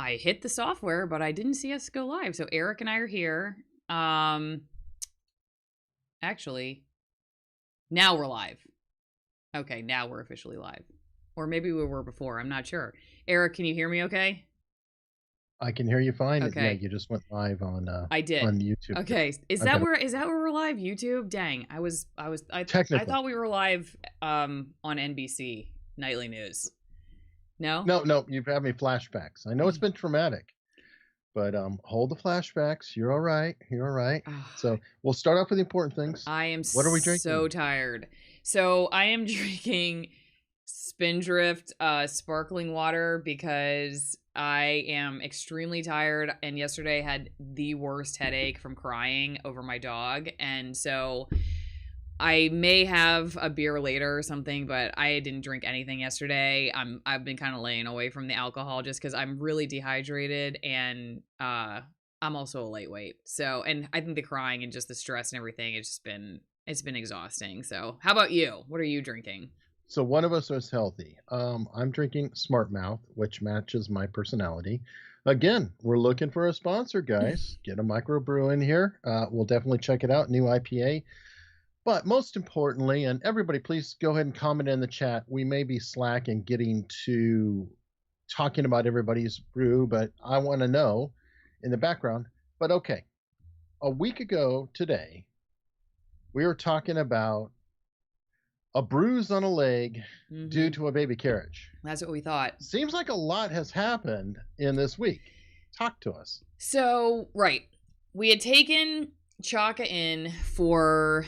I hit the software, but I didn't see us go live. So Eric and I are here. Actually, now we're live. Okay, now we're officially live. Or maybe we were before. I'm not sure. Eric, can you hear me okay? I can hear you fine. Yeah, Okay. you just went live I on did. YouTube. Okay. Is Okay, that where we're live? YouTube? Dang. I technically, thought we were live on NBC Nightly News. No? no, you've had me flashbacks. I know it's been traumatic, but hold the flashbacks. You're all right. You're all right. Ah, So we'll start off with the important things. I am What are we so drinking? tired. So I am drinking Spindrift sparkling water because I am extremely tired, and yesterday had the worst headache from crying over my dog. And so I may have a beer later or something, but I didn't drink anything yesterday. I've been kind of laying away from the alcohol just because I'm really dehydrated, and I'm also a lightweight. So, and I think the crying and just the stress and everything, it's been exhausting. So how about you? What are you drinking? So one of us is healthy. I'm drinking Smart Mouth, which matches my personality. Again, we're looking for a sponsor, guys. Get a microbrew in here. We'll definitely check it out. New IPA. But most importantly, and everybody, please go ahead and comment in the chat. We may be slack in getting to talking about everybody's brew, but I want to know in the background. But okay, a week ago today, we were talking about a bruise on a leg due Mm-hmm. to a baby carriage. That's what we thought. Seems like a lot has happened in this week. Talk to us. So, right. We had taken Choca in for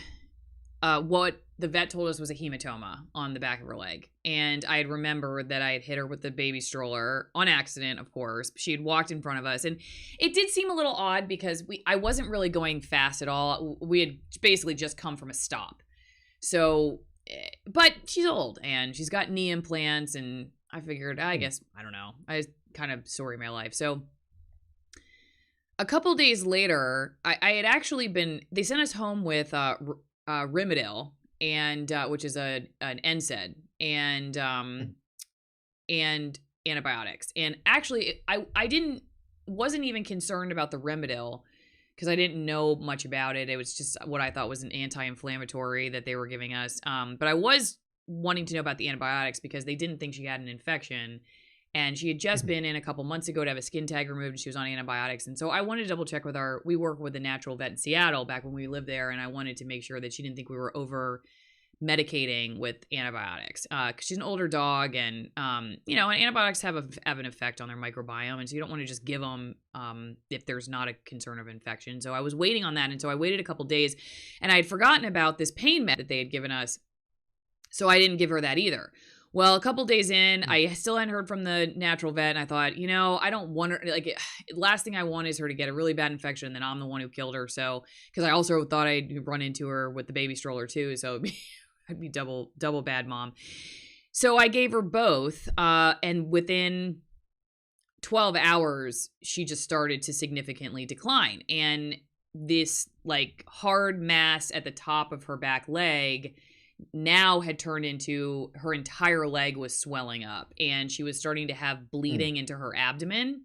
what the vet told us was a hematoma on the back of her leg. And I had remembered that I had hit her with the baby stroller on accident, of course. She had walked in front of us. And it did seem a little odd because I wasn't really going fast at all. We had basically just come from a stop. So, but she's old and she's got knee implants. And I figured, I guess, I don't know. I was kind of sorry my life. So, a couple days later, I had actually been. They sent us home with Rimadyl, and which is an NSAID, and antibiotics. And actually, I didn't wasn't even concerned about the Rimadyl because I didn't know much about it. It was just what I thought was an anti-inflammatory that they were giving us. But I was wanting to know about the antibiotics because they didn't think she had an infection. And she had just been in a couple months ago to have a skin tag removed, and she was on antibiotics. And so I wanted to double check with we work with a natural vet in Seattle back when we lived there, and I wanted to make sure that she didn't think we were over medicating with antibiotics. Because she's an older dog, and and antibiotics have an effect on their microbiome, and so you don't want to just give them if there's not a concern of infection. So I was waiting on that, and so I waited a couple days, and I had forgotten about this pain med that they had given us, so I didn't give her that either. Well, a couple days in, I still hadn't heard from the natural vet, and I thought, I don't want her, last thing I want is her to get a really bad infection, and then I'm the one who killed her. So, because I also thought I'd run into her with the baby stroller too, so I'd be double bad mom. So I gave her both, and within 12 hours, she just started to significantly decline. And this hard mass at the top of her back leg now had turned into her entire leg was swelling up, and she was starting to have bleeding into her abdomen.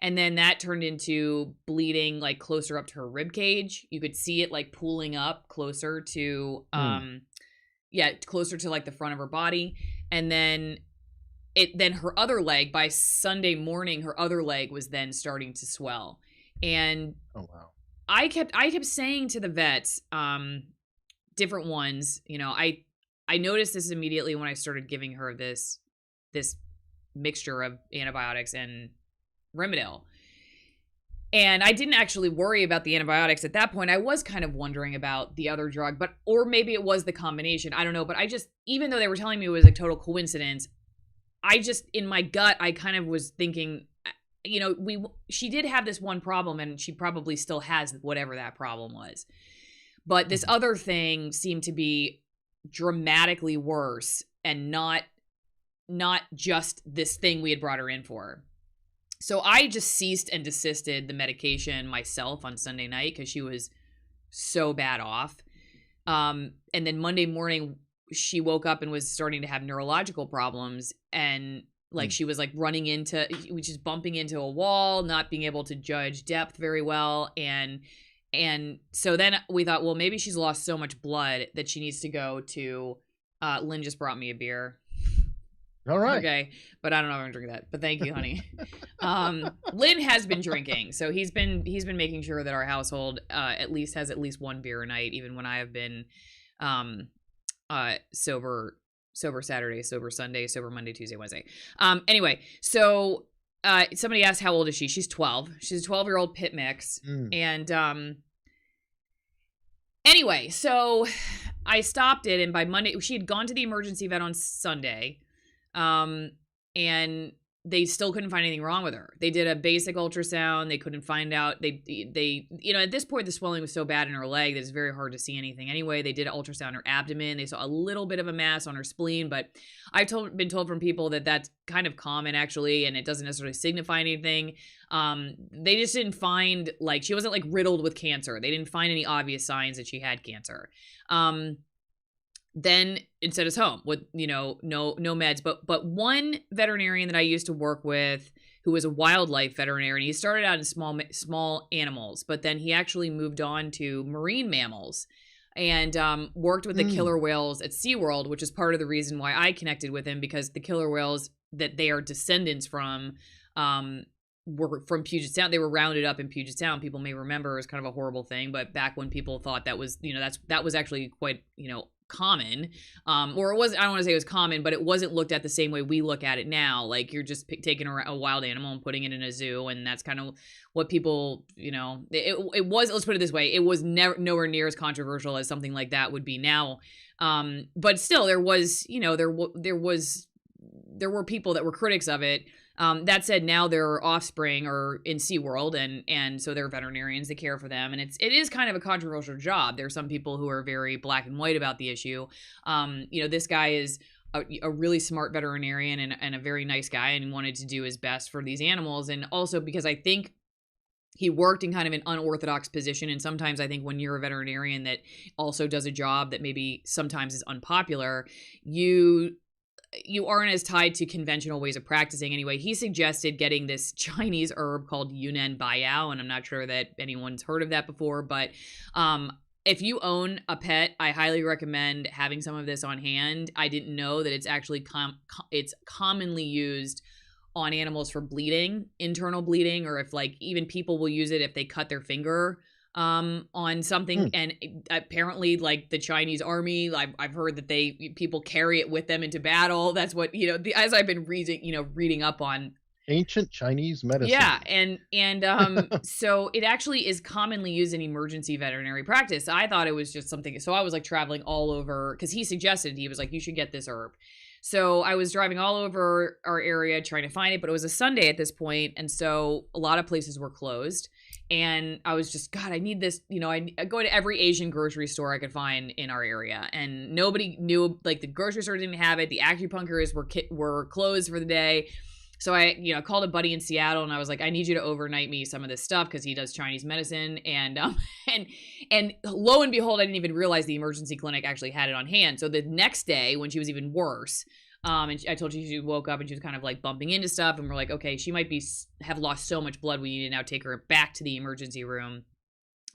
And then that turned into bleeding closer up to her rib cage. You could see it pooling up closer to closer to the front of her body. And then her other leg, by Sunday morning, her other leg was then starting to swell. And Oh wow. I kept saying to the vets, different ones, I noticed this immediately when I started giving her this mixture of antibiotics and Rimadyl. And I didn't actually worry about the antibiotics at that point. I was kind of wondering about the other drug, or maybe it was the combination. I don't know. But even though they were telling me it was a total coincidence, in my gut, I kind of was thinking, she did have this one problem, and she probably still has whatever that problem was. But this other thing seemed to be dramatically worse, and not just this thing we had brought her in for. So I just ceased and desisted the medication myself on Sunday night because she was so bad off. And then Monday morning, she woke up and was starting to have neurological problems. And Like she was like running into, which is bumping into a wall, not being able to judge depth very well. And so then we thought, well, maybe she's lost so much blood that she needs to go to, Lynn just brought me a beer. All right. Okay. But I don't know if I'm gonna drink that, but thank you, honey. Lynn has been drinking. So he's been making sure that our household, at least has at least one beer a night, even when I have been, sober Saturday, sober Sunday, sober Monday, Tuesday, Wednesday. Anyway, so somebody asked how old is she? She's 12. She's a 12-year-old pit mix. And anyway, so I stopped it, and by Monday she had gone to the emergency vet on Sunday. And they still couldn't find anything wrong with her. They did a basic ultrasound. They couldn't find out. They, at this point, the swelling was so bad in her leg that it's very hard to see anything. Anyway, they did an ultrasound in her abdomen. They saw a little bit of a mass on her spleen, but I've been told from people that that's kind of common actually, and it doesn't necessarily signify anything. They just didn't find, like, she wasn't like riddled with cancer. They didn't find any obvious signs that she had cancer. Then it sent us home with, no meds. But one veterinarian that I used to work with, who was a wildlife veterinarian, he started out in small animals, but then he actually moved on to marine mammals and worked with the killer whales at SeaWorld, which is part of the reason why I connected with him, because the killer whales that they are descendants from were from Puget Sound. They were rounded up in Puget Sound. People may remember it was kind of a horrible thing, but back when people thought that was, that was actually quite, common, or it was, I don't want to say it was common, but it wasn't looked at the same way we look at it now. Like you're just taking a wild animal and putting it in a zoo, and that's kind of what people, it was, let's put it this way, it was nowhere near as controversial as something like that would be now. But still there was, there were people that were critics of it. That said, now their offspring are in SeaWorld, and so they're veterinarians that care for them. And it is kind of a controversial job. There's some people who are very black and white about the issue. This guy is a really smart veterinarian and a very nice guy, and wanted to do his best for these animals. And also because I think he worked in kind of an unorthodox position. And sometimes I think when you're a veterinarian that also does a job that maybe sometimes is unpopular, you aren't as tied to conventional ways of practicing. Anyway, he suggested getting this Chinese herb called Yunnan Baiyao, and I'm not sure that anyone's heard of that before, but if you own a pet, I highly recommend having some of this on hand. I didn't know that it's actually it's commonly used on animals for bleeding, internal bleeding, or if like even people will use it if they cut their finger on something. And apparently like the Chinese army, I've heard that people carry it with them into battle. That's what, as I've been reading up on ancient Chinese medicine. Yeah. And so it actually is commonly used in emergency veterinary practice. I thought it was just something. So I was like traveling all over, because he suggested, he was like, you should get this herb. So I was driving all over our area trying to find it, but it was a Sunday at this point, and so a lot of places were closed. And I was just, God, I need this. I go to every Asian grocery store I could find in our area, and nobody knew. Like the grocery store didn't have it. The acupuncturists were closed for the day. So I, called a buddy in Seattle, and I was like, I need you to overnight me some of this stuff, because he does Chinese medicine. And lo and behold, I didn't even realize the emergency clinic actually had it on hand. So the next day, when she was even worse, and I told you she woke up and she was kind of like bumping into stuff, and we're like, okay, she might have lost so much blood, we need to now take her back to the emergency room.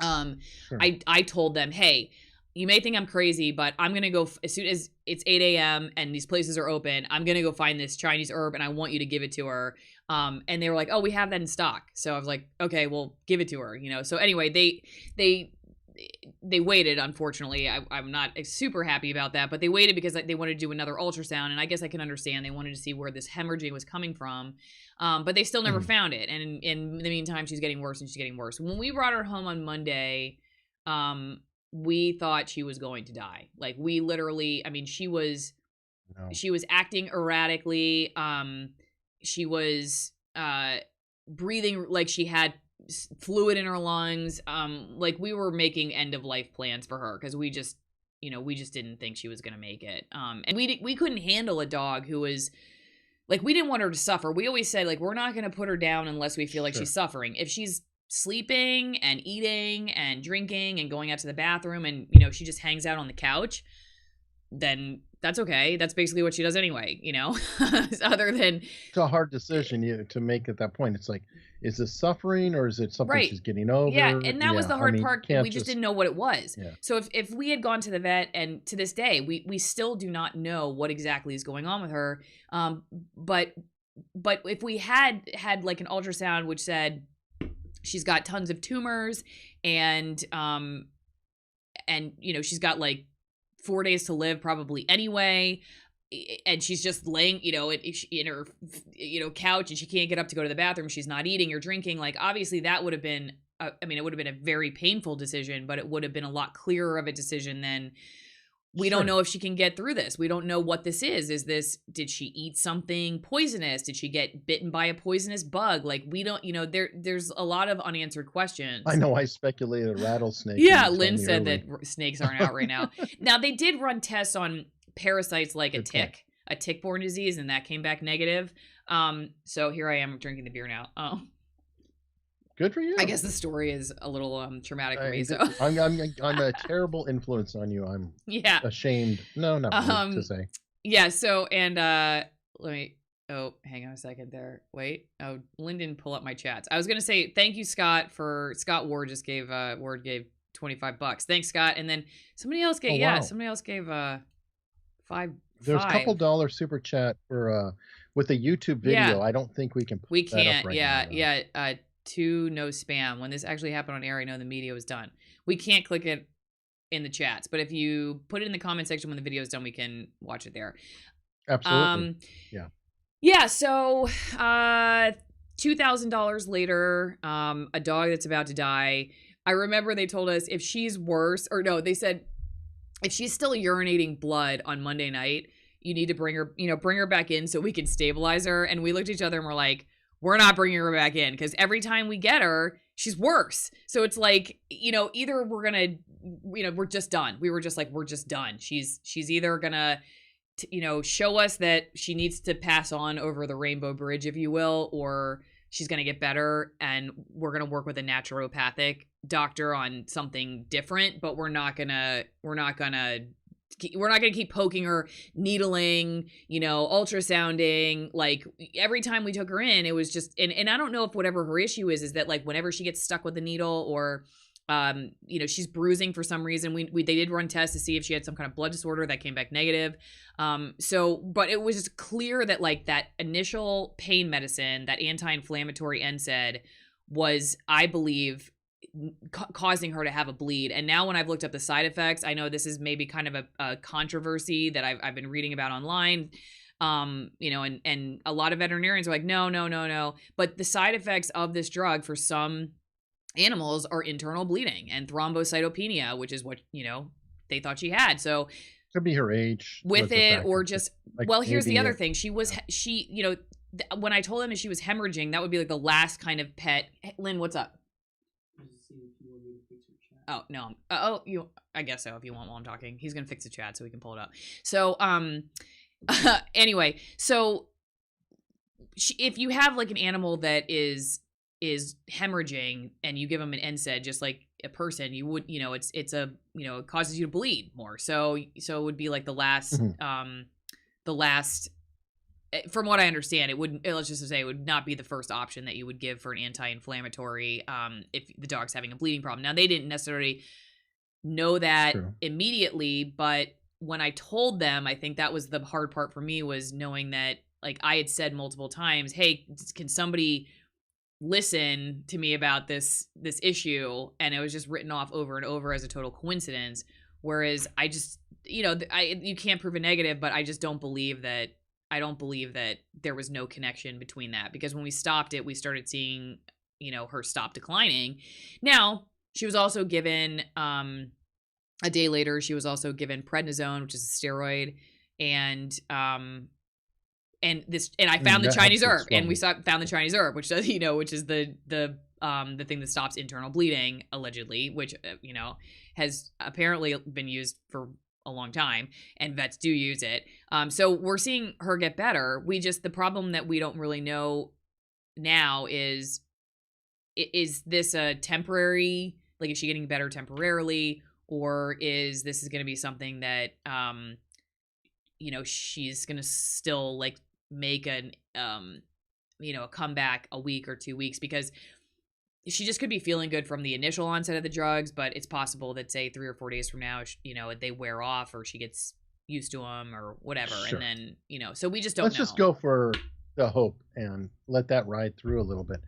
Sure. I told them, hey, you may think I'm crazy, but I'm going to go as soon as it's 8 a.m. and these places are open, I'm going to go find this Chinese herb, and I want you to give it to her. And they were like, oh, we have that in stock. So I was like, okay, well, give it to her, So anyway, they waited, unfortunately. I'm not super happy about that, but they waited because they wanted to do another ultrasound, and I guess I can understand. They wanted to see where this hemorrhaging was coming from, but they still never found it. And in the meantime, she's getting worse and she's getting worse. When we brought her home on Monday, we thought she was going to die. Like we literally, she was acting erratically. She was breathing like she had fluid in her lungs. Like we were making end of life plans for her, because we just didn't think she was going to make it. And we couldn't handle a dog who was like, we didn't want her to suffer. We always said, like, we're not going to put her down unless we feel like she's suffering. If she's sleeping and eating and drinking and going out to the bathroom, and she just hangs out on the couch, then that's okay. That's basically what she does anyway, you know. Other than It's a hard decision to make at that point. It's like, is this suffering or is it something right. she's getting Yeah, over? and that was Yeah, the I hard mean, you part. We can't just just didn't know what it was. yeah. So if we had gone to the vet, and to this day we still do not know what exactly is going on with her. But if we had like an ultrasound which said she's got tons of tumors, and you know, she's got like 4 days to live probably anyway, and she's just laying, you know, in her, you know, couch, and she can't get up to go to the bathroom, she's not eating or drinking, like obviously that would have been I mean, it would have been a very painful decision, but it would have been a lot clearer of a decision than, we don't Sure. know if she can get through this. We don't know what this is. Is this, did she eat something poisonous? Did she get bitten by a poisonous bug? Like, we don't, you know, there's a lot of unanswered questions. I know I speculated rattlesnake. Yeah, And you told Lynn me said early. that snakes aren't out right now. Now, they did run tests on parasites like Good point. a tick-borne disease, and that came back negative. So here I am drinking the beer now. Oh, Good for you. I guess the story is a little traumatic for me. So I'm a terrible influence on you. I'm yeah, ashamed. No, not really, to say. yeah. So, and let me. Oh, hang on a second there. Wait. Oh, Lynn didn't pull up my chats. I was gonna say thank you, Scott. Scott Ward just gave gave $25. Thanks, Scott. And then somebody else gave Wow. somebody else gave five. There's a couple dollar super chat for with a YouTube video. Yeah. I don't think we can put We that up can't. right Yeah, now, though. yeah. To no spam. When this actually happened on air, I know the media was done. We can't click it in the chats, but if you put it in the comment section when the video is done, we can watch it there. Absolutely. Yeah. Yeah. So, $2,000 later, a dog that's about to die. I remember they told us if she's worse, or no, they said if she's still urinating blood on Monday night, you need to bring her back in so we can stabilize her. And we looked at each other and we're like, we're not bringing her back in, because every time we get her, she's worse. So it's like, you know, either we're gonna, you know, we're just done. We were just like, we're just done. She's either gonna, you know, show us that she needs to pass on over the rainbow bridge, if you will, or she's gonna get better, and we're gonna work with a naturopathic doctor on something different. But we're not gonna keep poking her, needling, you know, ultrasounding. Like every time we took her in, it was just, and I don't know if whatever her issue is that like whenever she gets stuck with a needle, or you know, she's bruising for some reason. They did run tests to see if she had some kind of blood disorder that came back negative. So, but it was just clear that like that initial pain medicine, that anti-inflammatory NSAID, was, I believe, causing her to have a bleed. And now when I've looked up the side effects, I know this is maybe kind of a controversy that I've been reading about online. You know, and a lot of veterinarians are like, no. But the side effects of this drug for some animals are internal bleeding and thrombocytopenia, which is what, you know, they thought she had. So Could be her age. with it, or just, like well, here's the maybe other thing. She, you know, when I told them that she was hemorrhaging, that would be like the last kind of pet. Lynn, what's up? Oh, no. I guess so, if you want while I'm talking. He's going to fix the chat so we can pull it up. So, anyway, so if you have like an animal that is hemorrhaging and you give them an NSAID, just like a person, you would, you know, it's a, you know, it causes you to bleed more. So it would be like the last, from what I understand, it wouldn't, let's just say, it would not be the first option that you would give for an anti-inflammatory if the dog's having a bleeding problem. Now, they didn't necessarily know that immediately, but when I told them, I think that was the hard part for me, was knowing that, like, I had said multiple times, hey, can somebody listen to me about this issue? And it was just written off over and over as a total coincidence. Whereas I just, you know, you can't prove a negative, but I just don't believe that. I don't believe that there was no connection between that, because when we stopped it, we started seeing, you know, her stop declining. Now, she was also given, a day later, she was also given prednisone, which is a steroid. And I found the Chinese herb, and we found the Chinese herb, which does, you know, which is the thing that stops internal bleeding, allegedly, which, you know, has apparently been used for a long time, and vets do use it. So we're seeing her get better. The problem that we don't really know now is this a temporary, like, is she getting better temporarily, or is going to be something that she's gonna still like make an a comeback a week or 2 weeks, because she just could be feeling good from the initial onset of the drugs, but it's possible that, say, 3 or 4 days from now, they wear off, or she gets used to them or whatever. Sure. And then, so we just don't Let's know. just go for the hope and let that ride through a little bit.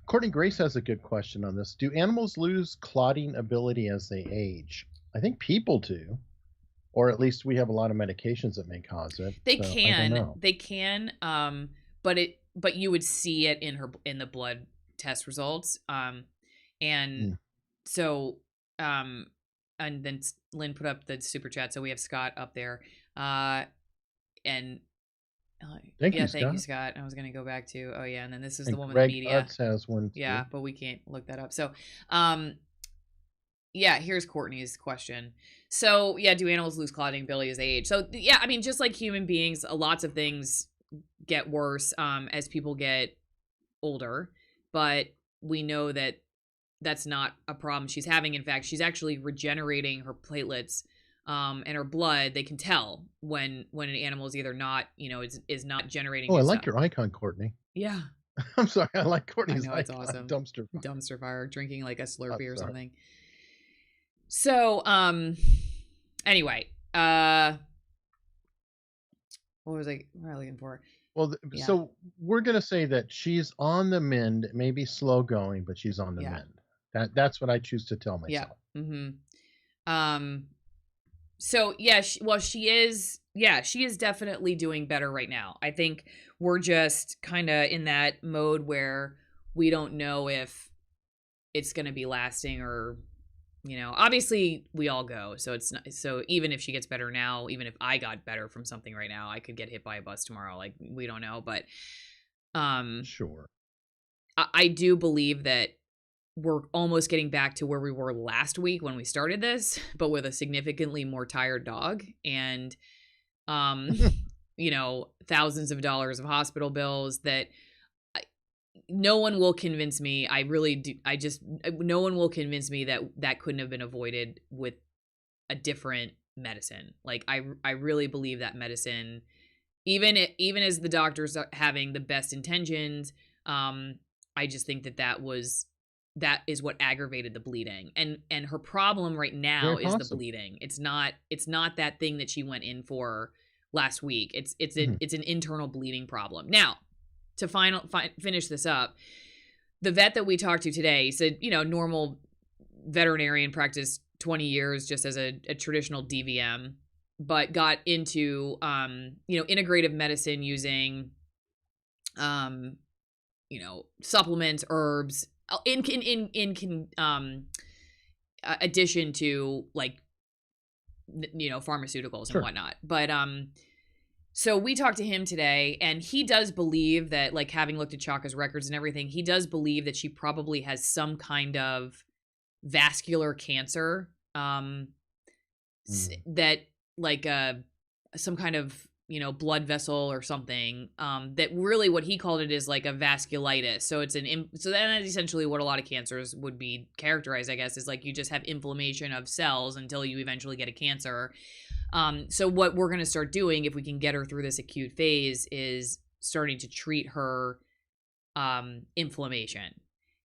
Courtney Grace has a good question on this. Do animals lose clotting ability as they age? I think people do, or at least we have a lot of medications that may cause it. They so can, I don't know. they can, but you would see it in the blood test results. So, and then Lynn put up the super chat. So we have Scott up there. And Thank you, Scott. I was going to go back to, and then this is and the woman Greg in the media. Utz has one too. Yeah, but we can't look that up. So, here's Courtney's question. So, do animals lose clotting ability as they age? So, I mean, just like human beings, lots of things get worse as people get older, but we know that that's not a problem she's having. In fact, she's actually regenerating her platelets and her blood. They can tell when an animal is either not, is not generating. Oh, I like your icon, Courtney. Yeah. I'm sorry. I like Courtney's icon. It's awesome. Dumpster fire, drinking like a Slurpee or something. So, anyway, what was I looking for? Well, so we're going to say that she's on the mend, maybe slow going, but she's on the mend. That's what I choose to tell myself. Yeah. Mm-hmm. So she is definitely doing better right now. I think we're just kind of in that mode where we don't know if it's going to be lasting, or, obviously we all go. So it's not, so even if she gets better now, even if I got better from something right now, I could get hit by a bus tomorrow. Like, we don't know, but, sure. I do believe that we're almost getting back to where we were last week when we started this, but with a significantly more tired dog and, thousands of dollars of hospital bills that no one will convince me. I really do. No one will convince me that couldn't have been avoided with a different medicine. Like, I really believe that medicine, even as the doctors are having the best intentions, I just think that is what aggravated the bleeding. And her problem right now is the bleeding. It's not that thing that she went in for last week. It's an internal bleeding problem. Now, to finish this up, the vet that we talked to today said, normal veterinarian practice 20 years just as a traditional DVM, but got into, integrative medicine using, supplements, herbs, in addition to, like, pharmaceuticals and whatnot. But, so we talked to him today, and he does believe that, like, having looked at Choca's records and everything, he does believe that she probably has some kind of vascular cancer, that, like, some kind of, blood vessel or something, that really what he called it is like a vasculitis. So so that's essentially what a lot of cancers would be characterized, I guess, is like you just have inflammation of cells until you eventually get a cancer. So what we're going to start doing, if we can get her through this acute phase, is starting to treat her inflammation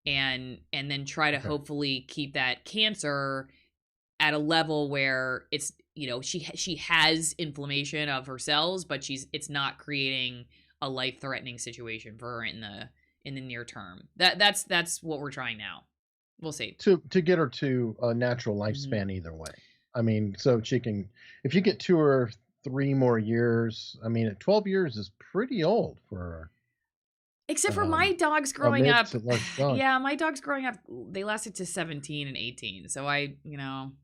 and then try to hopefully keep that cancer at a level where it's, she has inflammation of her cells, but it's not creating a life-threatening situation for her in the near term. That's what we're trying now. We'll see. To get her to a natural lifespan either way. I mean, so she can, if you get 2 or 3 more years, I mean, 12 years is pretty old for her. Except for my dogs growing up. Yeah, my dogs growing up, they lasted to 17 and 18. So Yeah,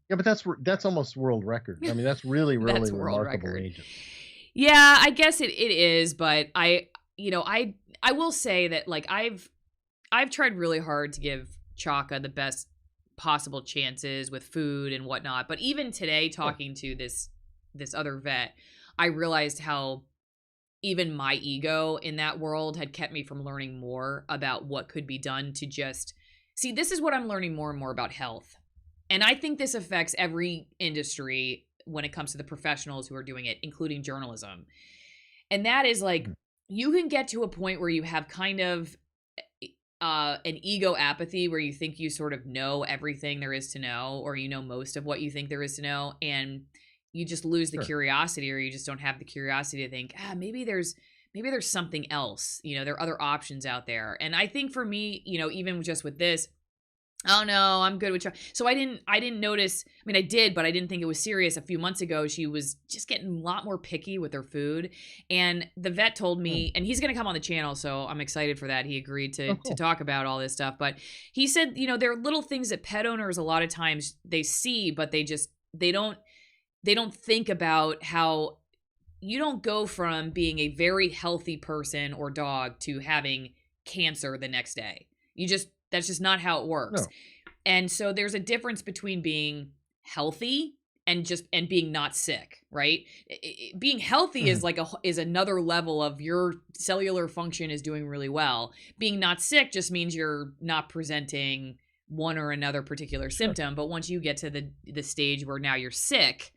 but that's almost world record. I mean, that's really, really that's remarkable ages. Yeah, I guess it is, but I will say that, like, I've tried really hard to give Choca the best possible chances with food and whatnot. But even today, talking to this other vet, I realized how even my ego in that world had kept me from learning more about what could be done to just see. This is what I'm learning more and more about health. And I think this affects every industry, when it comes to the professionals who are doing it, including journalism. And that is like, Mhm. you can get to a point where you have kind of an ego apathy, where you think you sort of know everything there is to know, or you know most of what you think there is to know, and you just lose the Sure. curiosity, or you just don't have the curiosity to think, maybe there's something else, there are other options out there. And I think for me, even just with this, oh no, I'm good with chocolate. So I didn't notice. I mean, I did, but I didn't think it was serious. A few months ago, she was just getting a lot more picky with her food. And the vet told Mm. me, and he's going to come on the channel, so I'm excited for that. He agreed Oh, to cool. talk about all this stuff. But he said, there are little things that pet owners a lot of times they see, but they don't think about how you don't go from being a very healthy person or dog to having cancer the next day. That's just not how it works. No. And so there's a difference between being healthy and being not sick, right? Being healthy is Mhm. is another level of your cellular function is doing really well. Being not sick just means you're not presenting one or another particular Sure. symptom. But once you get to the stage where now you're sick,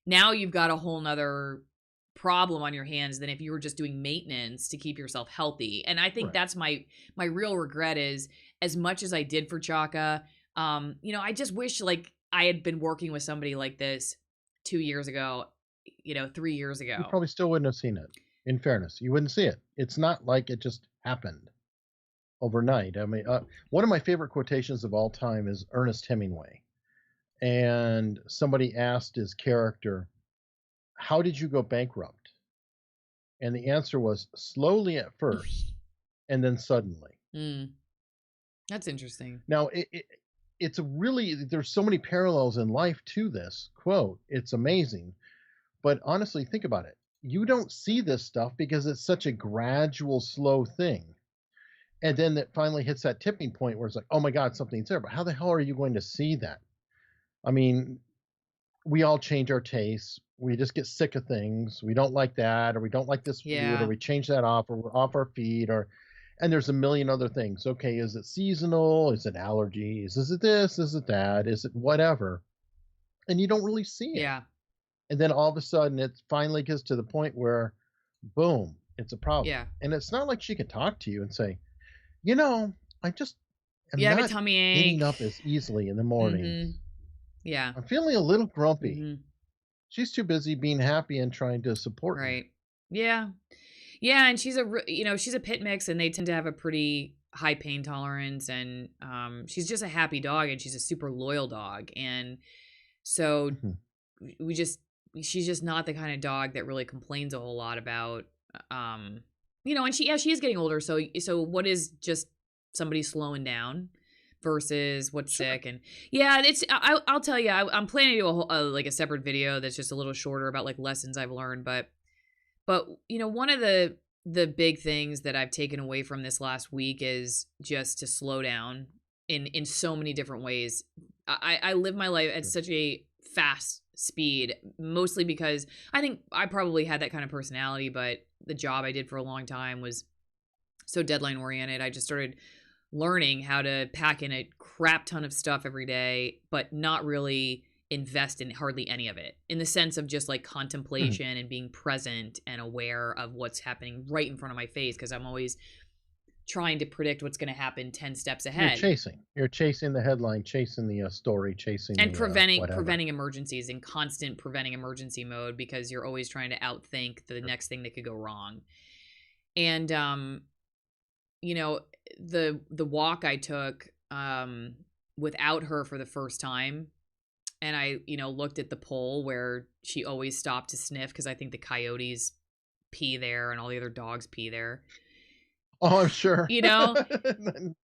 now you've got a whole nother problem on your hands than if you were just doing maintenance to keep yourself healthy. And I think Right. that's my real regret is, as much as I did for Choca, I just wish like I had been working with somebody like this 2 years ago, 3 years You ago. probably still wouldn't have seen it. In fairness, you wouldn't see it. It's not like it just happened overnight. I mean, one of my favorite quotations of all time is Ernest Hemingway. And somebody asked his character, "How did you go bankrupt?" And the answer was, "Slowly at first, and then suddenly." Mm, that's interesting. Now, it's really, there's so many parallels in life to this quote. It's amazing. But honestly, think about it. You don't see this stuff because it's such a gradual, slow thing. And then it finally hits that tipping point where it's like, oh my God, something's there. But how the hell are you going to see that? I mean, we all change our tastes. We just get sick of things. We don't like that, or we don't like this food, or Yeah. we change that off, or we're off our feed, or and there's a million other things. Okay, is it seasonal? Is it allergies? Is it this? Is it that? Is it whatever? And you don't really see it. Yeah. And then all of a sudden it finally gets to the point where boom, it's a problem. Yeah. And it's not like she can talk to you and say, you know, I just am You have a not tummy getting ache. up as easily in the Mm-hmm. mornings. Yeah. I'm feeling a little grumpy. Mm-hmm. She's too busy being happy and trying to support me. Right. Yeah. Yeah, and she's a pit mix, and they tend to have a pretty high pain tolerance, and she's just a happy dog, and she's a super loyal dog, and so Mhm. we just she's just not the kind of dog that really complains a whole lot about and she is getting older, so what is just somebody slowing down versus what's Sure. sick. And yeah, I'll tell you, I'm planning to do like a separate video that's just a little shorter about like lessons I've learned. But one of the big things that I've taken away from this last week is just to slow down in so many different ways. I live my life at Sure. such a fast speed, mostly because I think I probably had that kind of personality, but the job I did for a long time was so deadline oriented. I just started learning how to pack in a crap ton of stuff every day, but not really invest in hardly any of it, in the sense of just like Mhm. contemplation and being present and aware of what's happening right in front of my face, because I'm always trying to predict what's going to happen 10 steps You're ahead, chasing. You're chasing the headline, chasing the story, chasing and the whatever. preventing emergencies, in constant preventing emergency mode, because you're always trying to outthink the Sure. next thing that could go wrong. And you know the walk I took without her for the first time, and I looked at the pole where she always stopped to sniff, because I think the coyotes pee there and all the other dogs pee there. Oh, I'm sure. you know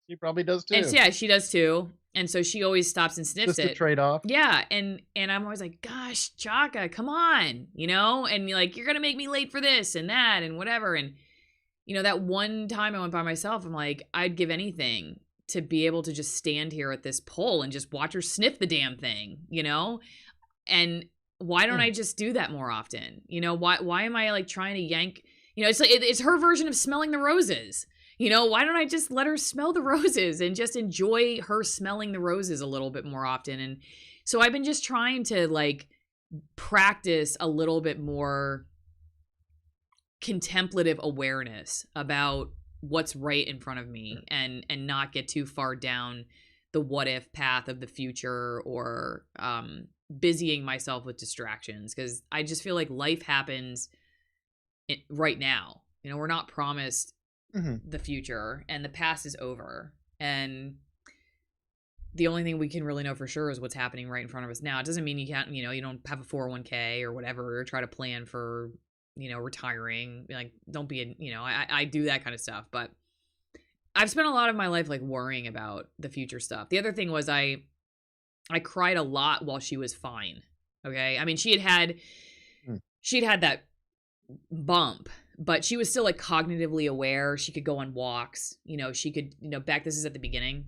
She probably does and too. yeah, she does too, and so she always stops and sniffs Just a it. trade off. Yeah, and I'm always like, gosh, Chaka, come on, and you're like, you're gonna make me late for this and that and whatever. And that one time I went by myself, I'm like, I'd give anything to be able to just stand here at this pole and just watch her sniff the damn thing. And why don't I just do that more often? Why am I like trying to yank? It's like it's her version of smelling the roses. Why don't I just let her smell the roses and just enjoy her smelling the roses a little bit more often? And so I've been just trying to like practice a little bit more contemplative awareness about what's right in front of me, and not get too far down the what if path of the future, or busying myself with distractions, because I just feel like life happens right now. We're not promised the future, and the past is over, and the only thing we can really know for sure is what's happening right in front of us now. It doesn't mean you can't, you don't have a 401k or whatever, or try to plan for, retiring. Like, don't be, I do that kind of stuff, but I've spent a lot of my life like worrying about the future stuff. The other thing was I cried a lot while she was fine. Okay. I mean, she'd had that bump, but she was still like cognitively aware. She could go on walks, she could, this is at the beginning.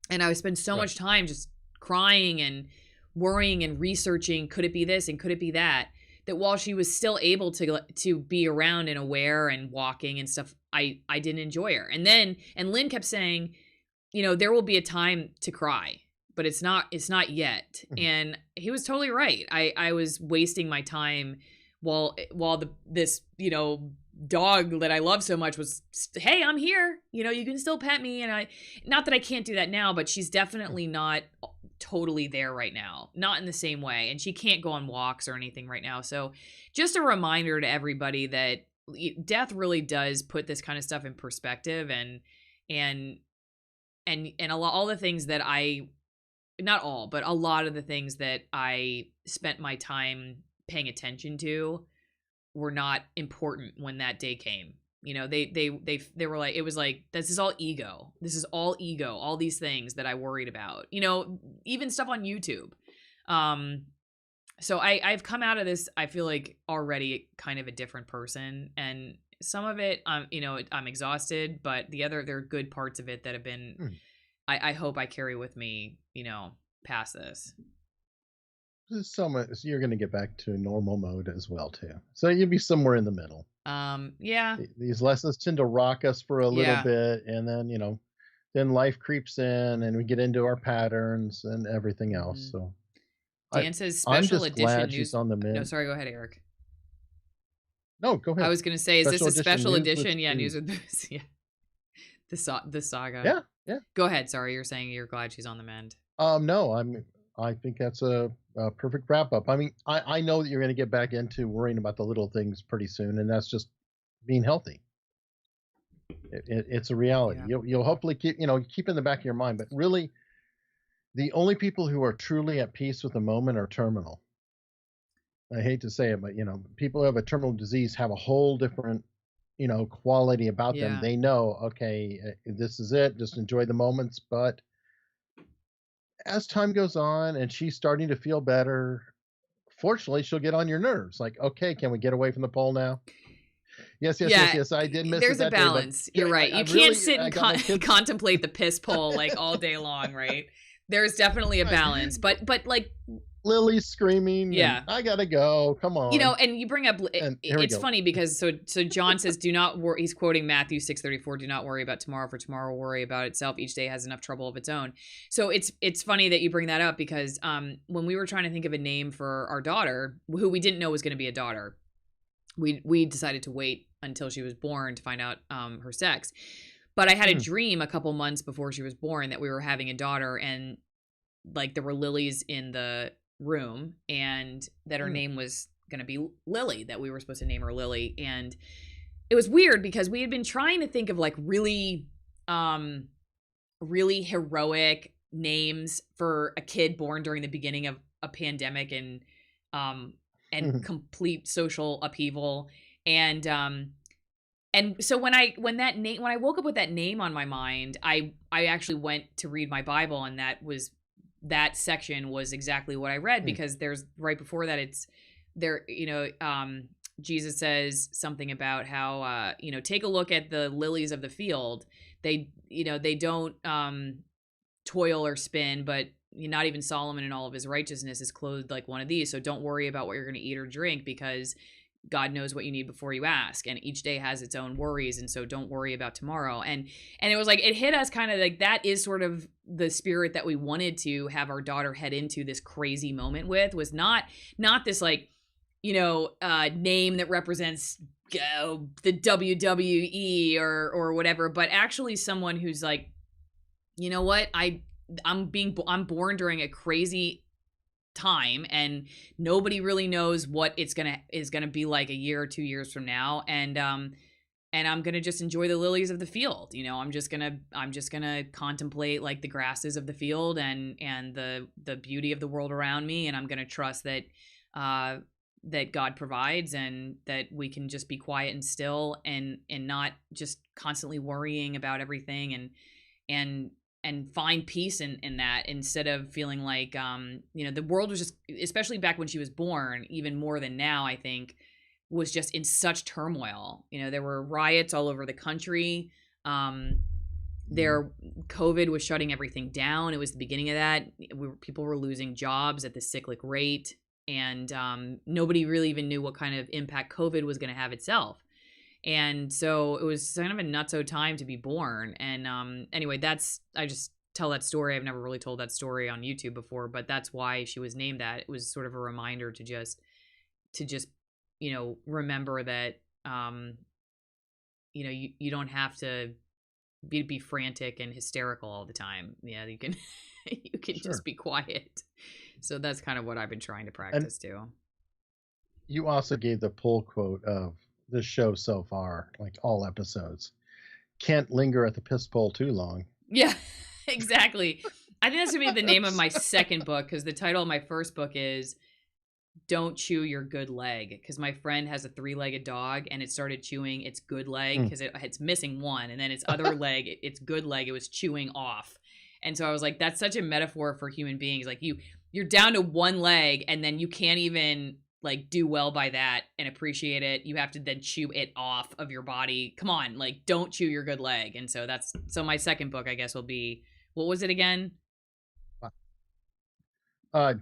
And I would spend so much time just crying and worrying and researching, could it be this and could it be that, that while she was still able to be around and aware and walking and stuff, I didn't enjoy her. And Lynn kept saying, there will be a time to cry, but it's not yet. And he was totally right. I was wasting my time while this dog that I love so much was, hey, I'm here, you can still pet me. And not that I can't do that now, but she's definitely not totally there right now, not in the same way. And she can't go on walks or anything right now. So just a reminder to everybody that death really does put this kind of stuff in perspective, and all the things that not all, but a lot of the things that I spent my time paying attention to were not important when that day came. They were like, it was like, this is all ego. All these things that I worried about, even stuff on YouTube. So I've come out of this, I feel like, already kind of a different person, and some of it, I'm exhausted, but there are good parts of it that have been, I hope I carry with me, past this. So you're going to get back to normal mode as well too. So you'll be somewhere in the middle. Yeah. These lessons tend to rock us for a little bit, and then then life creeps in, and we get into our patterns and everything else. So Dan says I'm special just edition glad news. she's on the mend. No, sorry, go ahead, Eric. No, go ahead. I was going to say, is this a special edition? Yeah, news news with booze. Yeah, the saga. Yeah. Go ahead. Sorry, you're saying you're glad she's on the mend. No, I think that's a perfect wrap up. I mean, I know that you're going to get back into worrying about the little things pretty soon, and that's just being healthy. It's a reality. Yeah. You'll hopefully keep in the back of your mind, but really, the only people who are truly at peace with the moment are terminal. I hate to say it, but people who have a terminal disease have a whole different quality about them. They know, okay, this is it. Just enjoy the moments. But as time goes on and she's starting to feel better, fortunately, she'll get on your nerves. Like, okay, can we get away from the pole now? Yes. I did miss it. There's a balance. You're right. You can't sit and contemplate the piss pole like all day long, right? There's definitely a balance, but like Lily's screaming. Yeah, I gotta go. Come on. And you bring up. It's funny because so John says, "Do not worry." He's quoting Matthew 6:34. Do not worry about tomorrow, for tomorrow will worry about itself. Each day has enough trouble of its own. So it's funny that you bring that up, because when we were trying to think of a name for our daughter, who we didn't know was going to be a daughter, we decided to wait until she was born to find out her sex. But I had a dream a couple months before she was born that we were having a daughter, and like there were lilies in the room, and that her name was going to be Lily, that we were supposed to name her Lily. And it was weird because we had been trying to think of like really heroic names for a kid born during the beginning of a pandemic and complete social upheaval. And so when I woke up with that name on my mind, I actually went to read my Bible, and that section was exactly what I read, because there's right before that, it's there, Jesus says something about how, take a look at the lilies of the field. They don't toil or spin, but not even Solomon in all of his righteousness is clothed like one of these. So don't worry about what you're going to eat or drink, because God knows what you need before you ask, and each day has its own worries, and so don't worry about tomorrow. And it was like, it hit us kind of like, that is sort of the spirit that we wanted to have our daughter head into this crazy moment with, was not this like, name that represents the WWE or whatever, but actually someone who's like, you know what, I'm born during a crazy time, and nobody really knows what is gonna be like a year or 2 years from now, and I'm gonna just enjoy the lilies of the field. I'm just gonna contemplate like the grasses of the field and the beauty of the world around me, and I'm gonna trust that that God provides, and that we can just be quiet and still, and not just constantly worrying about everything, and find peace in that, instead of feeling like the world was just, especially back when she was born, even more than now, I think, was just in such turmoil. There were riots all over the country. COVID was shutting everything down. It was the beginning of that. People were losing jobs at the cyclic rate, and nobody really even knew what kind of impact COVID was going to have itself. And so it was kind of a nutso time to be born. And anyway, I just tell that story. I've never really told that story on YouTube before, but that's why she was named that. It was sort of a reminder to just remember that you don't have to be frantic and hysterical all the time. Yeah, you can Sure. just be quiet. So that's kind of what I've been trying to practice too. You also gave the pull quote of this show so far, like all episodes. Can't linger at the piss bowl too long. Yeah, exactly. I think that's going to be the name of my second book, because the title of my first book is Don't Chew Your Good Leg, because my friend has a 3-legged dog, and it started chewing its good leg because it's missing one, and then its other leg, its good leg, it was chewing off. And so I was like, that's such a metaphor for human beings. Like you're down to one leg, and then you can't even like do well by that and appreciate it. You have to then chew it off of your body. Come on, like don't chew your good leg. And so my second book, I guess, will be, what was it again?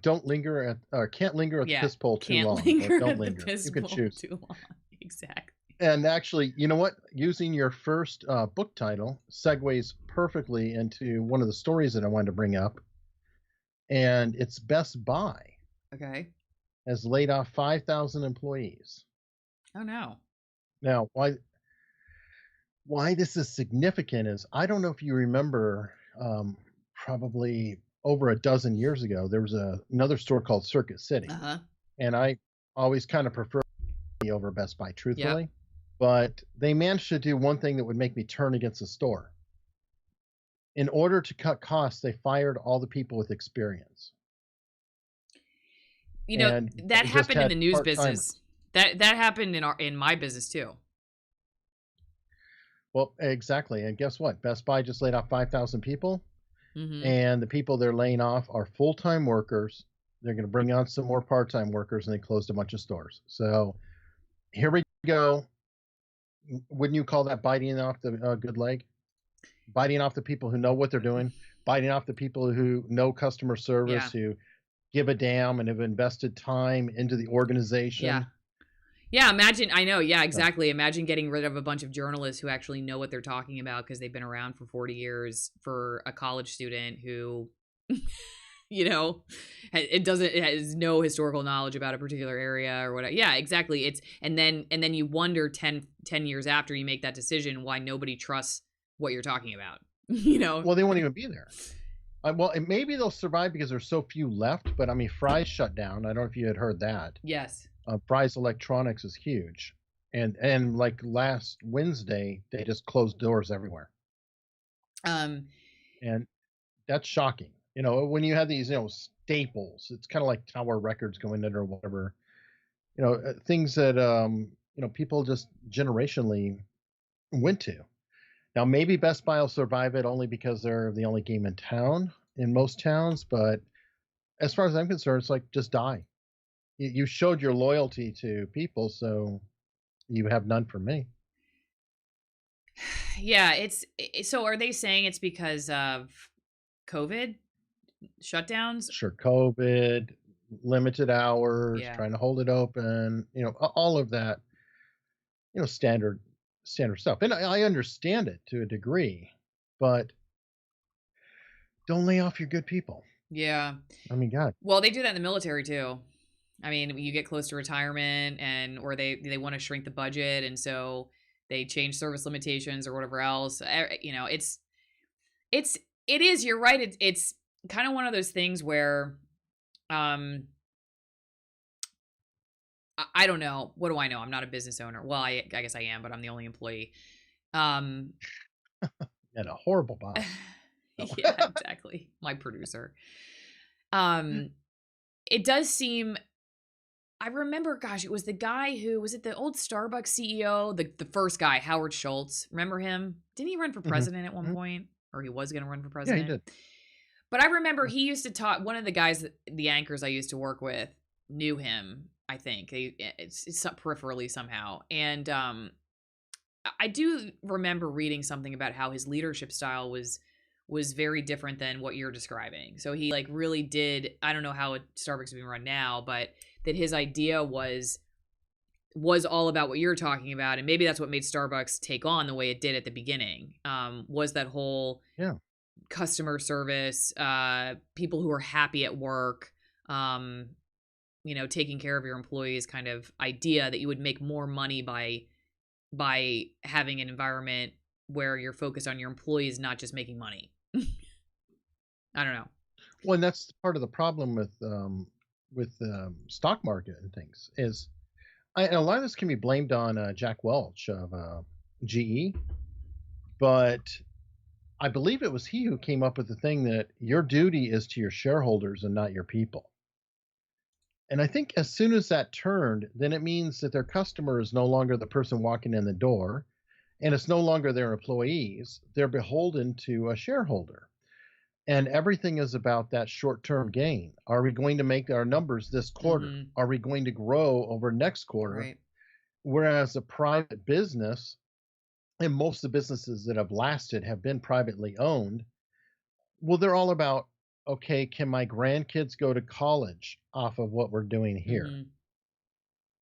Don't linger at can't linger at the piss bowl too long. Or don't linger. You can choose too long. Exactly. And actually, you know what? Using your first book title segues perfectly into one of the stories that I wanted to bring up. And it's Best Buy. Okay. Has laid off 5,000 employees. Oh no. Now, why this is significant is, I don't know if you remember, probably over a dozen years ago, there was another store called Circuit City. And I always kind of prefer over Best Buy, truthfully. Yep. But they managed to do one thing that would make me turn against the store. In order to cut costs, they fired all the people with experience. That happened in the news business. That happened in my business too. Well, exactly. And guess what? Best Buy just laid off 5,000 people. And the people they're laying off are full-time workers. They're going to bring on some more part-time workers, and they closed a bunch of stores. So here we go. Wouldn't you call that biting off the good leg? Biting off the people who know what they're doing, biting off the people who know customer service, who give a damn and have invested time into the organization. Yeah, imagine, I know, yeah, exactly. Imagine getting rid of a bunch of journalists who actually know what they're talking about because they've been around for 40 years for a college student who, it has no historical knowledge about a particular area or whatever. Yeah, exactly. And then you wonder 10 years after you make that decision why nobody trusts what you're talking about, Well, they won't even be there. Well, and maybe they'll survive because there's so few left, but I mean, Fry's shut down. I don't know if you had heard that. Yes. Fry's Electronics is huge. And like last Wednesday, they just closed doors everywhere. And that's shocking. When you have these, staples, it's kind of like Tower Records going in or whatever, things that, people just generationally went to. Now, maybe Best Buy will survive it only because they're the only game in town in most towns. But as far as I'm concerned, it's like, just die. You showed your loyalty to people, so you have none for me. Yeah, so are they saying it's because of COVID shutdowns? Sure, COVID, limited hours, Yeah. trying to hold it open, all of that, standard stuff. And I understand it to a degree, but don't lay off your good people. Yeah. I mean, God. Well, they do that in the military too. I mean, you get close to retirement and or they want to shrink the budget and so they change service limitations or whatever else. It's it is, you're right. It's kind of one of those things where um I don't know. What do I know? I'm not a business owner. Well, I guess I am, but I'm the only employee. Um And a horrible boss. No. yeah, exactly. My producer. Um it does seem I remember, gosh, it was the guy who was it the old Starbucks CEO, the first guy, Howard Schultz. Remember him? Didn't he run for Mhm, president at one mhm. point? Or he was gonna run for Yeah, he president? did. But I remember Yeah. he used to talk one of the guys the anchors I used to work with knew him, I think. It's peripherally somehow. And I do remember reading something about how his leadership style was very different than what you're describing. So he like really did, I don't know how Starbucks is being run now, but that his idea was all about what you're talking about, and maybe that's what made Starbucks take on the way it did at the beginning. Was that whole Yeah. customer service, people who are happy at work, um, taking care of your employees kind of idea that you would make more money by having an environment where you're focused on your employees, not just making money. I don't know. Well, and that's part of the problem with stock market and things is and a lot of this can be blamed on Jack Welch of GE, but I believe it was he who came up with the thing that your duty is to your shareholders and not your people. And I think as soon as that turned, then it means that their customer is no longer the person walking in the door, and it's no longer their employees. They're beholden to a shareholder. And everything is about that short-term gain. Are we going to make our numbers this quarter? Mhm. Are we going to grow over next quarter? Right. Whereas a private business, and most of the businesses that have lasted have been privately owned, well, they're all about, okay, can my grandkids go to college off of what we're doing here? Mhm.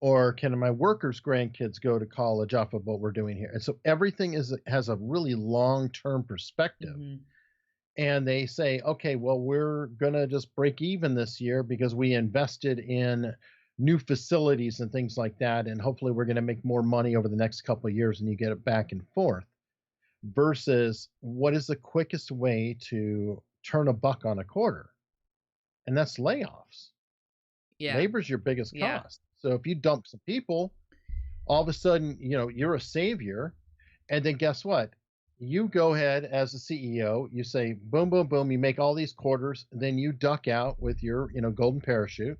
Or can my workers' grandkids go to college off of what we're doing here? And so everything has a really long-term perspective. Mhm. And they say, okay, well, we're going to just break even this year because we invested in new facilities and things like that. And hopefully we're going to make more money over the next couple of years and you get it back and forth versus what is the quickest way to turn a buck on a quarter? And that's layoffs. Yeah. Labor's your biggest Yeah. cost. So if you dump some people, all of a sudden, you're a savior. And then guess what? You go ahead as a CEO, you say, boom, boom, boom, you make all these quarters, then you duck out with your, golden parachute.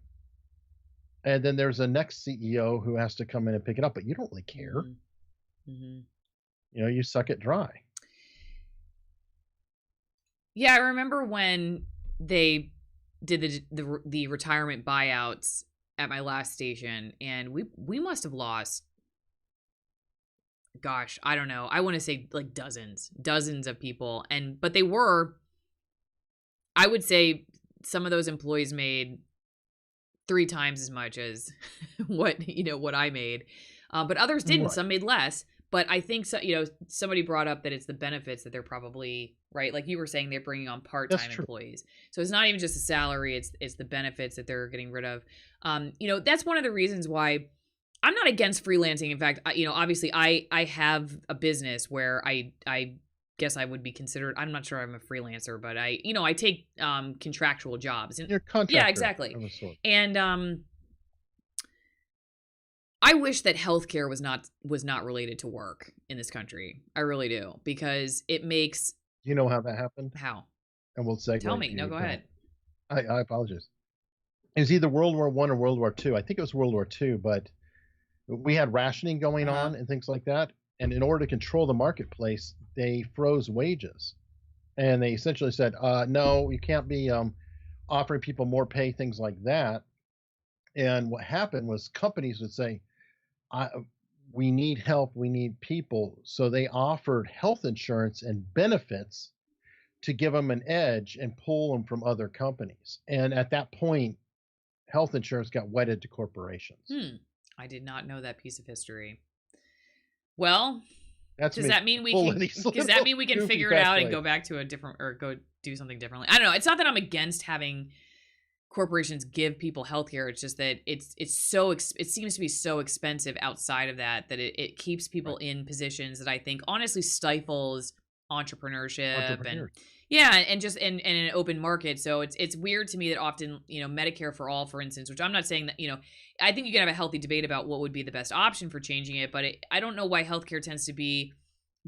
And then there's a next CEO who has to come in and pick it up, but you don't really care. Mhm. Mhm. You suck it dry. Yeah, I remember when they did the retirement buyouts at my last station, and we must have lost, gosh, I don't know. I want to say like dozens of people, and but they were, I would say, some of those employees made 3 times as much as what I made, but others didn't. Right. Some made less. But I think so. Somebody brought up that it's the benefits that they're probably right. Like you were saying, they're bringing on That's part-time true. employees, so it's not even just the salary; it's the benefits that they're getting rid of. That's one of the reasons why I'm not against freelancing. In fact, obviously, I have a business where I guess I would be considered. I'm not sure I'm a freelancer, but I take contractual jobs, and You're a yeah, contractor exactly. of a sort. And I wish that healthcare was not related to work in this country. I really do, because it makes Do you know how that happened? how? And we'll Tell segue if me. No, you go don't. ahead. I apologize. It was either World War One or World War Two. I think it was World War Two, but we had rationing going Uh-huh. on and things like that. And in order to control the marketplace, they froze wages. And they essentially said, no, you can't be offering people more pay, things like that. And what happened was companies would say, I, we need help, we need people. So they offered health insurance and benefits to give them an edge and pull them from other companies. And at that point, health insurance got wedded to corporations. I did not know that piece of history. Well, That's does me. that mean we Full can? of these Does that little mean we can goofy figure it out and factoids. go back to a different, or go do something differently? I don't know. It's not that I'm against having corporations give people healthcare. It's just that it seems to be so expensive outside of that it keeps people in positions that I think honestly stifles entrepreneurship and just in an open market. So it's weird to me that often, Medicare for all, for instance, which I'm not saying that, I think you can have a healthy debate about what would be the best option for changing it, but I don't know why healthcare tends to be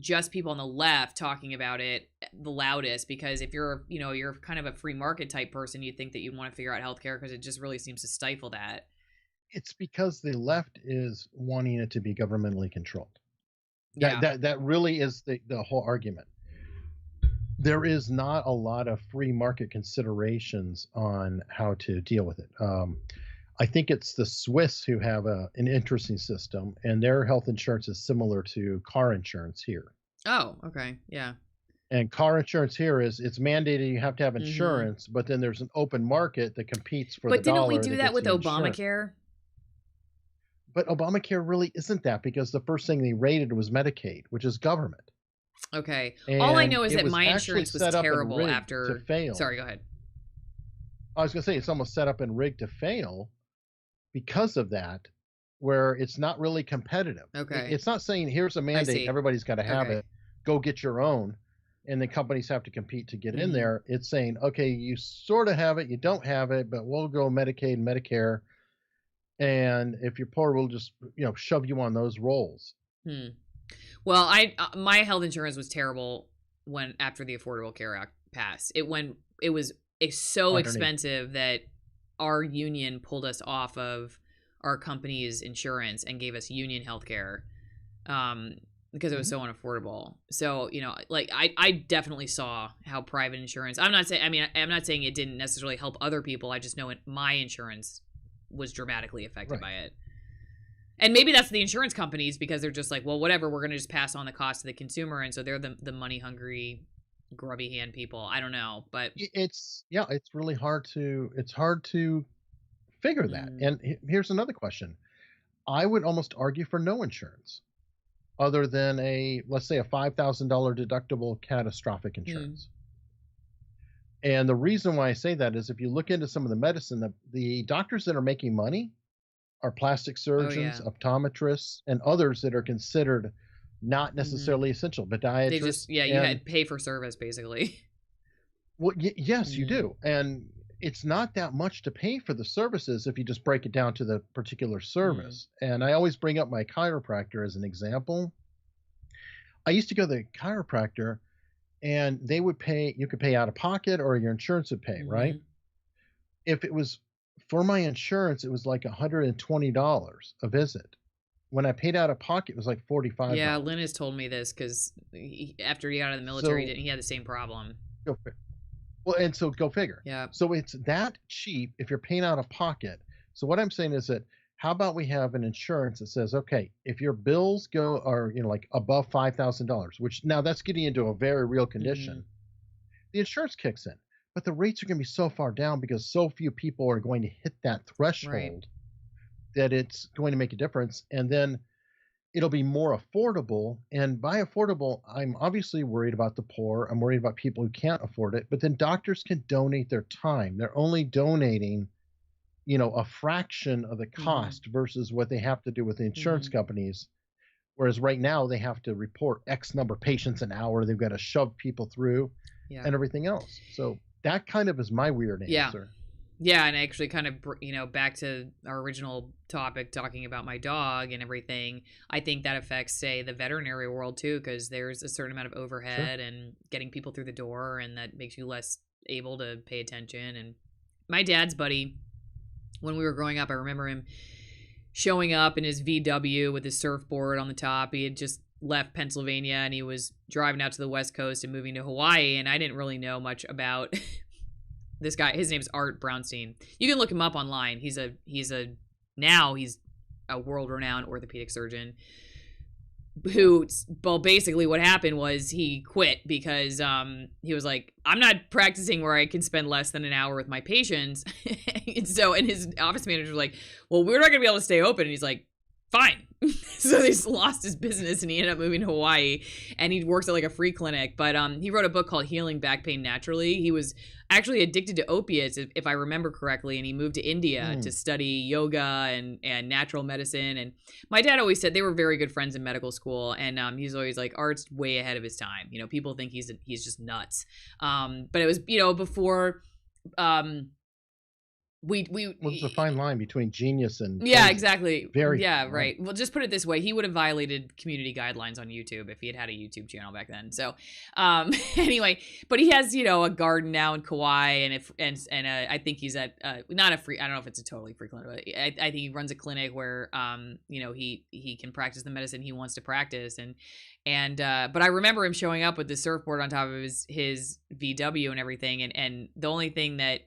just people on the left talking about it the loudest, because if you're kind of a free market type person, you'd think that you'd want to figure out healthcare, because it just really seems to stifle that. It's because the left is wanting it to be governmentally controlled. Yeah. That really is the whole argument. There is not a lot of free market considerations on how to deal with it. I think it's the Swiss who have an interesting system, and their health insurance is similar to car insurance here. Oh, okay. Yeah. And car insurance here it's mandated you have to have insurance, but then there's an open market that competes for the dollar. But didn't we do that with Obamacare? But Obamacare really isn't that, because the first thing they rated was Medicaid, which is government. Okay. And all I know is that was my insurance was terrible after. to fail. Sorry, go ahead. I was going to say it's almost set up and rigged to fail because of that, where it's not really competitive. Okay. It's not saying here's a mandate, everybody's got to have it, go get your own, and the companies have to compete to get in there. It's saying, okay, you sort of have it, you don't have it, but we'll go Medicaid and Medicare, and if you're poor, we'll just shove you on those rolls. Well, my health insurance was terrible after the Affordable Care Act passed. It was so expensive that our union pulled us off of our company's insurance and gave us union health care because it was so unaffordable. So, I definitely saw how private insurance, I'm not saying it didn't necessarily help other people. I just know my insurance was dramatically affected by it. And maybe that's the insurance companies, because they're just like, well, whatever, we're going to just pass on the cost to the consumer. And so they're the money hungry, grubby hand people. I don't know, but it's really hard to figure that. And here's another question. I would almost argue for no insurance other than let's say a $5,000 deductible catastrophic insurance. And the reason why I say that is if you look into some of the medicine, the doctors that are making money are plastic surgeons, optometrists, and others that are considered not necessarily essential, podiatrists. They just, you had to pay for service, basically. Well, yes, you do. And it's not that much to pay for the services if you just break it down to the particular service. And I always bring up my chiropractor as an example. I used to go to the chiropractor, and they would pay, you could pay out of pocket or your insurance would pay, right? If it was for my insurance, it was like $120 a visit. When I paid out of pocket, it was like $45. Yeah, Lynn has told me this because after he got out of the military, he had the same problem. Well, and so go figure. Yeah. So it's that cheap if you're paying out of pocket. So what I'm saying is that how about we have an insurance that says, okay, if your bills are like above $5,000, which now that's getting into a very real condition, the insurance kicks in. But the rates are going to be so far down because so few people are going to hit that threshold that it's going to make a difference. And then it'll be more affordable. And by affordable, I'm obviously worried about the poor. I'm worried about people who can't afford it. But then doctors can donate their time. They're only donating, a fraction of the cost versus what they have to do with the insurance companies. Whereas right now they have to report X number of patients an hour. They've got to shove people through and everything else. So that kind of is my weird answer. Yeah, and actually kind of, back to our original topic, talking about my dog and everything, I think that affects, say, the veterinary world too, because there's a certain amount of overhead and getting people through the door, and that makes you less able to pay attention. And my dad's buddy, when we were growing up, I remember him showing up in his VW with his surfboard on the top. He had just left Pennsylvania and he was driving out to the West Coast and moving to Hawaii, and I didn't really know much about this guy. His name's Art Brownstein. You can look him up online. He's a world-renowned orthopedic surgeon. well, basically what happened was he quit because he was like, I'm not practicing where I can spend less than an hour with my patients. And his office manager was like, well, we're not gonna be able to stay open. And he's like, fine. So they just lost his business and he ended up moving to Hawaii, and he works at like a free clinic. But he wrote a book called Healing Back Pain Naturally. He was actually addicted to opiates, if I remember correctly, and he moved to India to study yoga and natural medicine. And my dad always said they were very good friends in medical school, and he's always like, Art's way ahead of his time. You know, people think he's just nuts. But it was, you know, before What's the fine line between genius and yeah, crazy? exactly. Very yeah, right. Well, just put it this way: he would have violated community guidelines on YouTube if he had a YouTube channel back then. So, anyway, but he has, you know, a garden now in Kauai, and I think he's at not a free. I don't know if it's a totally free clinic, but I think he runs a clinic where you know, he can practice the medicine he wants to practice, and but I remember him showing up with the surfboard on top of his VW and everything, and the only thing that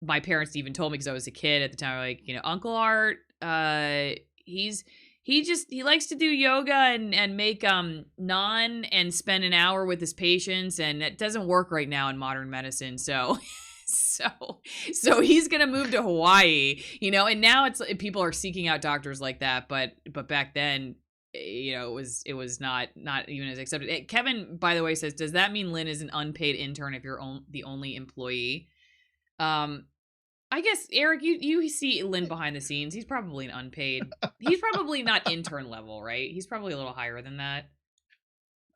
my parents even told me, because I was a kid at the time, like, you know, Uncle Art, he likes to do yoga and make naan and spend an hour with his patients, and it doesn't work right now in modern medicine. So so he's gonna move to Hawaii, you know, and now people are seeking out doctors like that, but back then, you know, it was not even as accepted. Kevin, by the way, says, does that mean Lynn is an unpaid intern if you're the only employee? I guess, Eric, you see Lynn behind the scenes. He's probably an unpaid. He's probably not intern level, right? He's probably a little higher than that.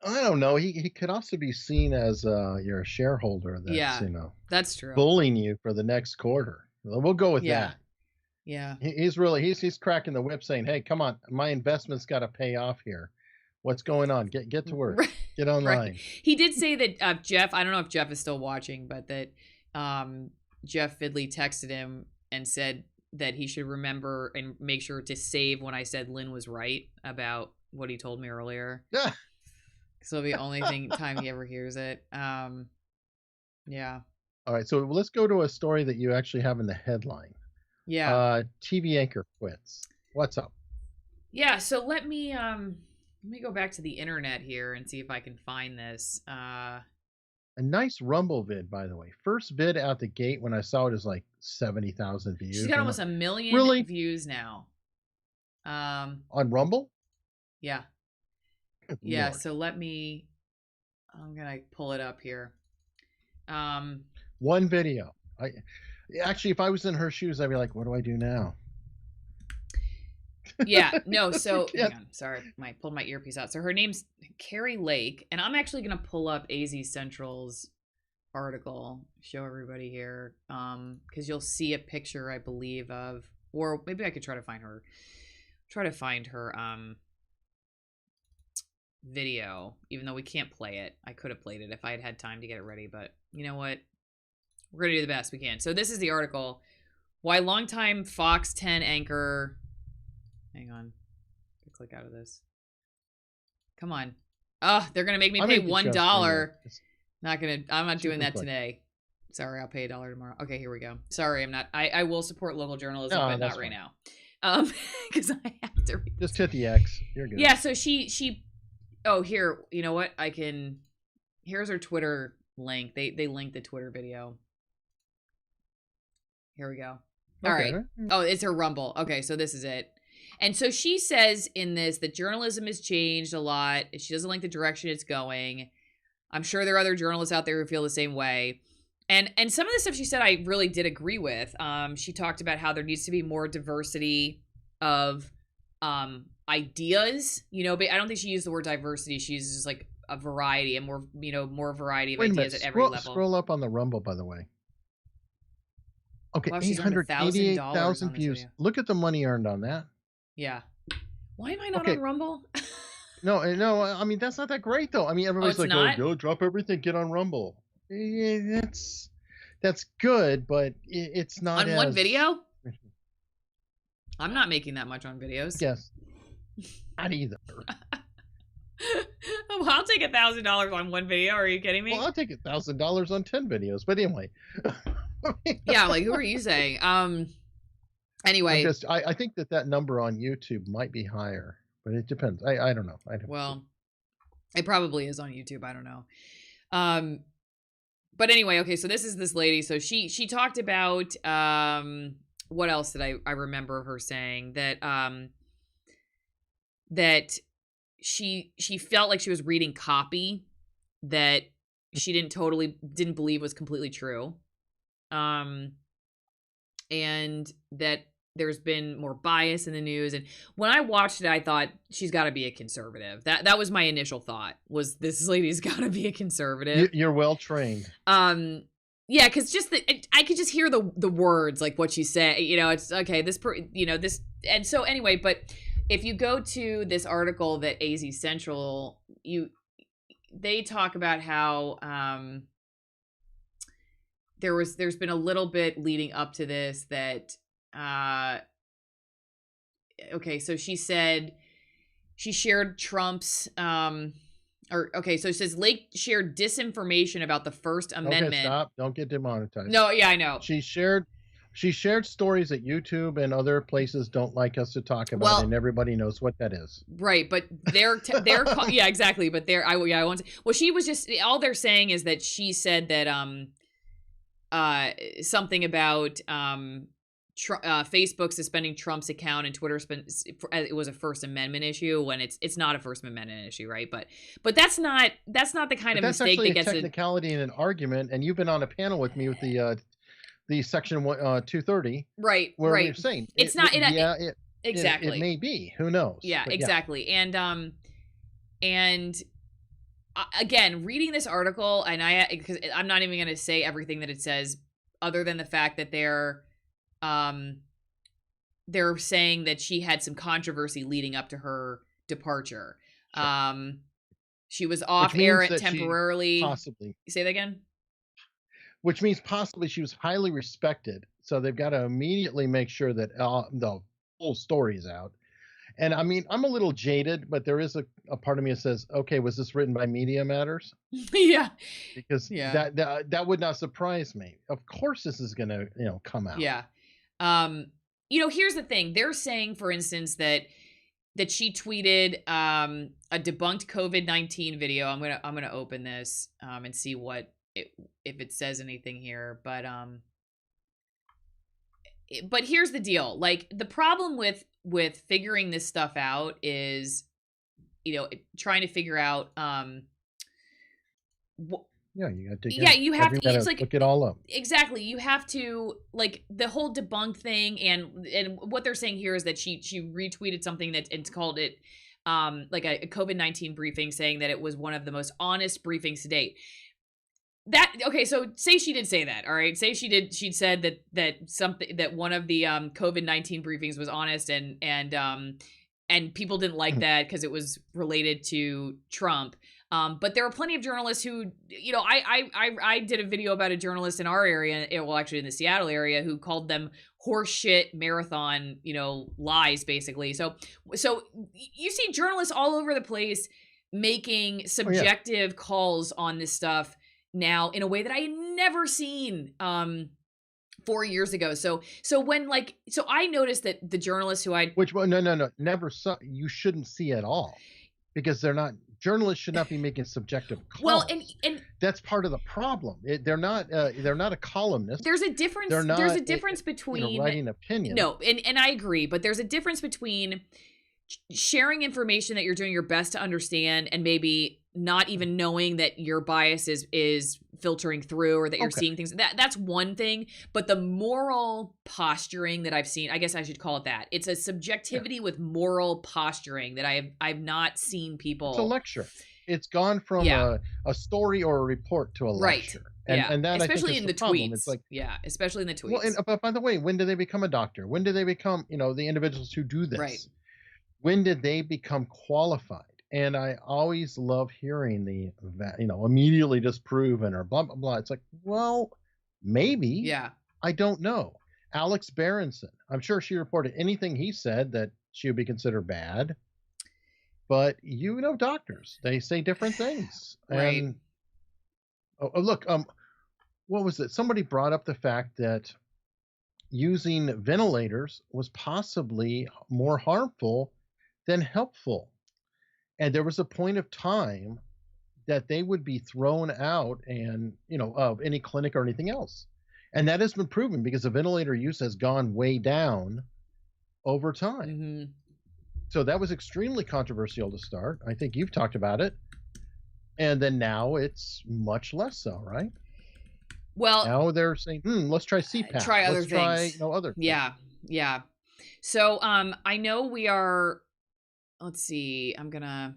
I don't know. He could also be seen as you're a shareholder that's, you know, that's true, bullying you for the next quarter. We'll go with that. Yeah. He's cracking the whip saying, hey, come on, my investment's got to pay off here. What's going on? Get to work. Get online. Right. He did say that Jeff, I don't know if Jeff is still watching, but that Jeff Fidley texted him and said that he should remember and make sure to save when I said Lynn was right about what he told me earlier. Yeah. So it'll be the only time he ever hears it. Yeah. All right. So let's go to a story that you actually have in the headline. Yeah. TV anchor quits. What's up? Yeah. So let me go back to the internet here and see if I can find this. A nice Rumble vid, by the way. First vid out the gate when I saw it is like 70,000 views. She's got almost 1 million views now. On Rumble? Yeah. Good yeah, Lord. So I'm going to pull it up here. One video. Actually, if I was in her shoes, I'd be like, what do I do now? Yeah, no, so hang on, sorry, I pulled my earpiece out. So her name's Carrie Lake, and I'm actually gonna pull up AZ Central's article, show everybody here, because you'll see a picture, I believe, of, or maybe I could try to find her video, even though we can't play it. I could have played it if I had had time to get it ready, but you know what? We're gonna do the best we can. So this is the article: why longtime Fox 10 anchor. Hang on. Click out of this. Come on. Oh, they're gonna make me pay $1. I'm not doing that today. Sorry, I'll pay $1 tomorrow. Okay, here we go. Sorry, I will support local journalism, but not right now. Because I have to read. Just hit the X. You're good. Yeah, so she oh, here, you know what? Here's her Twitter link. They linked the Twitter video. Here we go. All right. Oh, it's her Rumble. Okay, so this is it. And so she says in this that journalism has changed a lot. She doesn't like the direction it's going. I'm sure there are other journalists out there who feel the same way. And some of the stuff she said I really did agree with. She talked about how there needs to be more diversity of ideas. You know, but I don't think she used the word diversity. She uses just like a variety and more variety of ideas at every level. Scroll up on the Rumble, by the way. Okay, wow, 888,000 views. Look at the money earned on that. Yeah. Why am I not on Rumble? No. I mean, that's not that great, though. I mean, everybody's like, "Oh, go drop everything, get on Rumble." Yeah, that's good, but it's not on one video. I'm not making that much on videos. Yes, not either. Well, I'll take $1,000 on one video. Are you kidding me? Well, I'll take $1,000 on 10 videos. But anyway. Yeah, like who are you saying? Anyway, I think that number on YouTube might be higher, but it depends. I don't know. I haven't seen. Well, it probably is on YouTube. I don't know. But anyway, okay, so this is this lady. So she talked about what else did I remember her saying that that she felt like she was reading copy that she didn't believe was completely true. And that there's been more bias in the news. And when I watched it, I thought she's got to be a conservative. That was my initial thought, was this lady's got to be a conservative. You're well trained. Yeah, because just I could just hear the words, like what she said. You know, it's okay. This, and so anyway. But if you go to this article that AZ Central, they talk about how there's been a little bit leading up to this that. Okay, so she said she shared Trump's so it says Lake shared disinformation about the First Amendment. Okay, stop. Don't get demonetized. No, yeah, I know. She shared stories that YouTube and other places don't like us to talk about, and everybody knows what that is. Right, but they're yeah, exactly, but I won't say. Well, she was just, all they're saying is that she said that something about Facebook suspending Trump's account and Twitter it was a First Amendment issue when it's not a First Amendment issue, right? But that's not the kind of mistake that gets a technicality in an argument. And you've been on a panel with me with the section 230, right? Where right. We're saying exactly. It may be. Who knows? Yeah, but exactly. Yeah. And again, reading this article, and because I'm not even going to say everything that it says, other than the fact that they're saying that she had some controversy leading up to her departure. Sure. She was off air temporarily. Possibly. Say that again? Which means possibly she was highly respected. So they've got to immediately make sure that the whole story is out. And I mean, I'm a little jaded, but there is a part of me that says, okay, was this written by Media Matters? Yeah. Because that would not surprise me. Of course this is going to, come out. Yeah. Here's the thing. They're saying, for instance, that she tweeted a debunked COVID-19 video. I'm gonna open this and see if it says anything here. But here's the deal. Like, the problem with figuring this stuff out is, trying to figure out you got to you have to like look it all up. Exactly. You have to, like, the whole debunk thing, and what they're saying here is that she retweeted something and called it like a COVID-19 briefing, saying that it was one of the most honest briefings to date. So say she did say that, all right? Say she said that one of the COVID-19 briefings was honest, and people didn't like that because it was related to Trump. But there are plenty of journalists who, I did a video about a journalist in our area, well, actually in the Seattle area, who called them horseshit marathon, lies, basically. So you see journalists all over the place making subjective calls on this stuff now in a way that I had never seen 4 years ago. So I noticed that the journalists who no, never saw, you shouldn't see at all, because journalists should not be making subjective calls. Well, and that's part of the problem. They're not a columnist. There's a difference. There's a difference between writing opinion. No, and I agree, but there's a difference between sharing information that you're doing your best to understand, and maybe not even knowing that your bias is filtering through, or that you're seeing things. That's one thing. But the moral posturing that I've seen, I guess I should call it that. It's a subjectivity with moral posturing that I've not seen people. It's a lecture. It's gone from a story or a report to a lecture. And that, especially I think, in the problem. tweets. It's like, especially in the tweets. Well, but by the way, when do they become a doctor? When do they become, the individuals who do this? Right. When did they become qualified? And I always love hearing the, immediately disproven or blah, blah, blah. It's like, well, maybe. Yeah. I don't know. Alex Berenson, I'm sure she reported anything he said that she would be considered bad. But doctors, they say different things. Right. And, look, what was it? Somebody brought up the fact that using ventilators was possibly more harmful than helpful. And there was a point of time that they would be thrown out and, of any clinic or anything else. And that has been proven because the ventilator use has gone way down over time. Mm-hmm. So that was extremely controversial to start. I think you've talked about it. And then now it's much less so, right? Well, now they're saying, let's try CPAP. Try other let's things. Try other things. Yeah. So I know we are, let's see, I'm gonna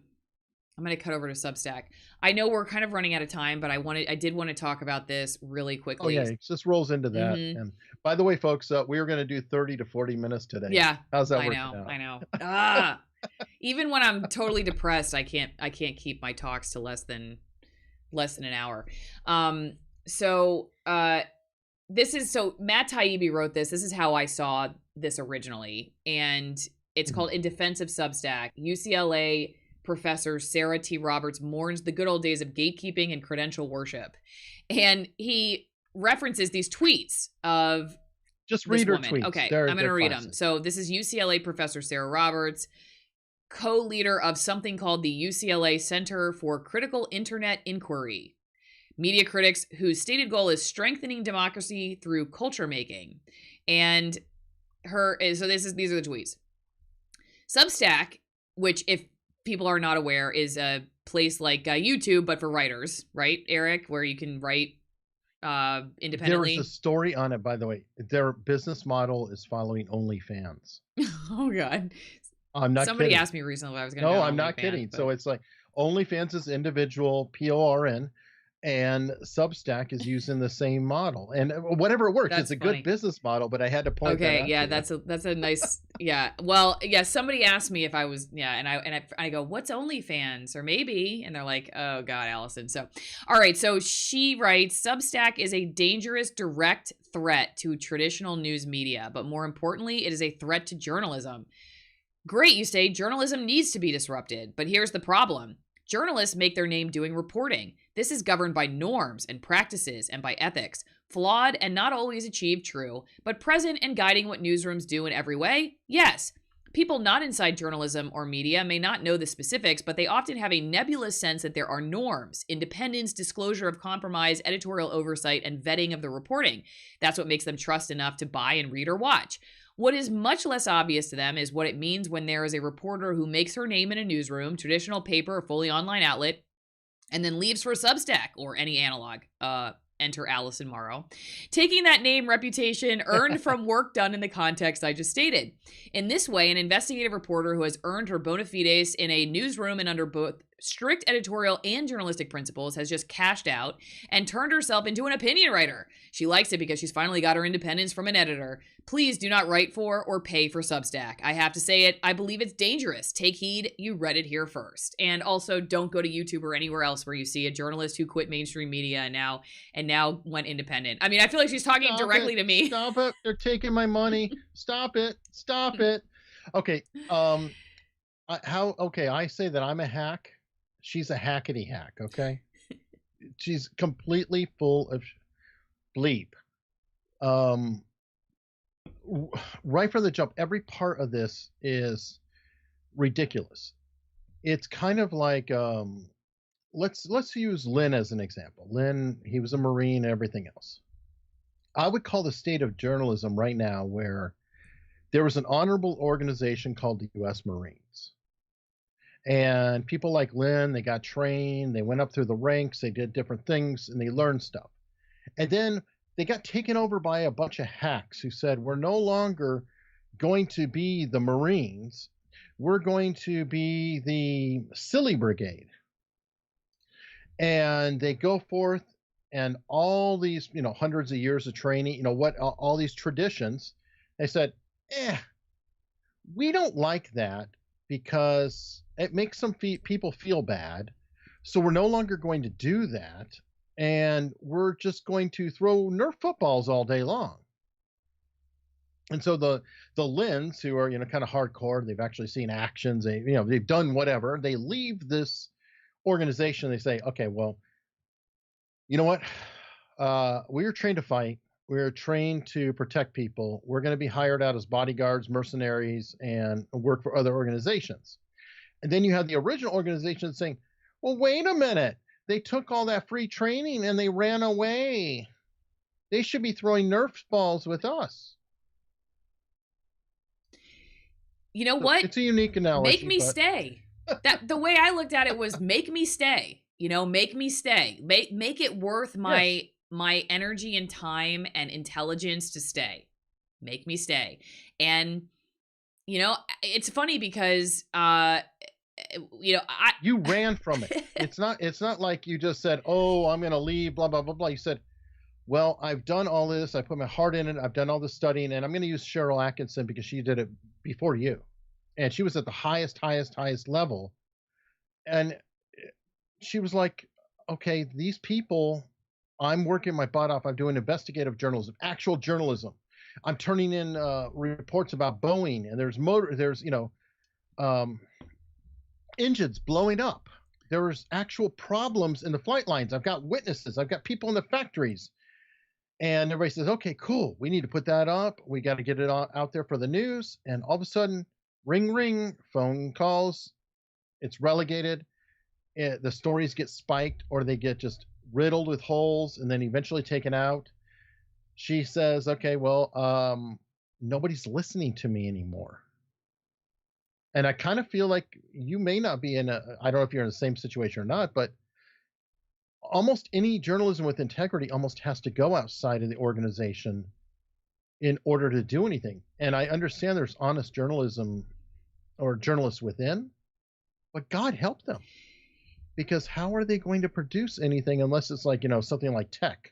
cut over to Substack. I know we're kind of running out of time, but I did want to talk about this really quickly. Oh yeah, it just rolls into that. Mm-hmm. And by the way, folks, we are going to do 30 to 40 minutes today. Yeah. How's that working out? I know. Even when I'm totally depressed, I can't keep my talks to less than an hour. So Matt Taibbi wrote this. This is how I saw this originally. And it's called In Defense of Substack. UCLA professor Sarah T. Roberts mourns the good old days of gatekeeping and credential worship. And he references these tweets of just read her tweets. Okay, I'm going to read them. So this is UCLA professor Sarah Roberts, co-leader of something called the UCLA Center for Critical Internet Inquiry. Media critics whose stated goal is strengthening democracy through culture making. And these are the tweets. Substack, which if people are not aware is a place like YouTube, but for writers, right, Eric, where you can write independently. There was a story on it, by the way. Their business model is following OnlyFans. Oh God. I'm not Somebody kidding. asked me recently if I was going to No, I'm not kidding. But... So it's like OnlyFans is individual PORN and Substack is using the same model. And whatever it works, it's a good business model, but I had to point that out. Okay, yeah, that's a nice yeah. Well, yeah, somebody asked me if I was and I go, "What's OnlyFans?" or maybe, and they're like, "Oh God, Allison." So, all right, so she writes, "Substack is a dangerous direct threat to traditional news media, but more importantly, it is a threat to journalism." Great, you say journalism needs to be disrupted, but here's the problem. Journalists make their name doing reporting. This is governed by norms and practices and by ethics, flawed and not always achieved true, but present and guiding what newsrooms do in every way? Yes. People not inside journalism or media may not know the specifics, but they often have a nebulous sense that there are norms, independence, disclosure of compromise, editorial oversight, and vetting of the reporting. That's what makes them trust enough to buy and read or watch. What is much less obvious to them is what it means when there is a reporter who makes her name in a newsroom, traditional paper or fully online outlet, and then leaves for Substack or any analog. Enter Allison Morrow. Taking that name reputation earned from work done in the context I just stated. In this way, an investigative reporter who has earned her bona fides in a newsroom and under both strict editorial and journalistic principles has just cashed out and turned herself into an opinion writer. She likes it because she's finally got her independence from an editor. Please do not write for or pay for Substack. I have to say it. I believe it's dangerous. Take heed. You read it here first. And also don't go to YouTube or anywhere else where you see a journalist who quit mainstream media and now went independent. I mean, I feel like she's talking directly to me. Stop it. They're taking my money. Stop it. Stop it. Okay. I say that I'm a hack. She's a hackety hack, okay? She's completely full of bleep. Right from the jump, every part of this is ridiculous. It's kind of like let's use Lynn as an example. Lynn, he was a Marine and everything else. I would call the state of journalism right now where there was an honorable organization called the U.S. Marines. And people like Lynn, they got trained, they went up through the ranks, they did different things, and they learned stuff. And then they got taken over by a bunch of hacks who said, we're no longer going to be the Marines. We're going to be the Silly Brigade. And they go forth and all these, hundreds of years of training, all these traditions, they said, we don't like that because it makes some people feel bad. So we're no longer going to do that. And we're just going to throw Nerf footballs all day long. And so the Lins, who are, kind of hardcore, they've actually seen actions, they've done whatever, they leave this organization. They say, okay, well, you know what? We were trained to fight. We're trained to protect people. We're going to be hired out as bodyguards, mercenaries, and work for other organizations. And then you have the original organization saying, well, wait a minute. They took all that free training and they ran away. They should be throwing Nerf balls with us. You know So what? it's a unique analogy. Make me stay. That the way I looked at it was make me stay. Make me stay. Make it worth my energy and time and intelligence to stay. Make me stay. And it's funny because you ran from it. It's not like you just said, "Oh, I'm going to leave," blah blah blah blah. You said, "Well, I've done all this. I put my heart in it. I've done all the studying, and I'm going to use Cheryl Atkinson because she did it before you, and she was at the highest level." And she was like, "Okay, these people, I'm working my butt off. I'm doing investigative journalism, actual journalism. I'm turning in reports about Boeing, and there's engines blowing up. There was actual problems in the flight lines. I've got witnesses. I've got people in the factories." And everybody says, "Okay, cool. We need to put that up. We got to get it out there for the news." And all of a sudden, ring, ring, phone calls. It's relegated. The stories get spiked, or they get just riddled with holes and then eventually taken out. She says, "Okay, well, nobody's listening to me anymore." And I kind of feel like you may not be I don't know if you're in the same situation or not, but almost any journalism with integrity almost has to go outside of the organization in order to do anything. And I understand there's honest journalism or journalists within, but God help them. Because how are they going to produce anything unless it's like, something like tech?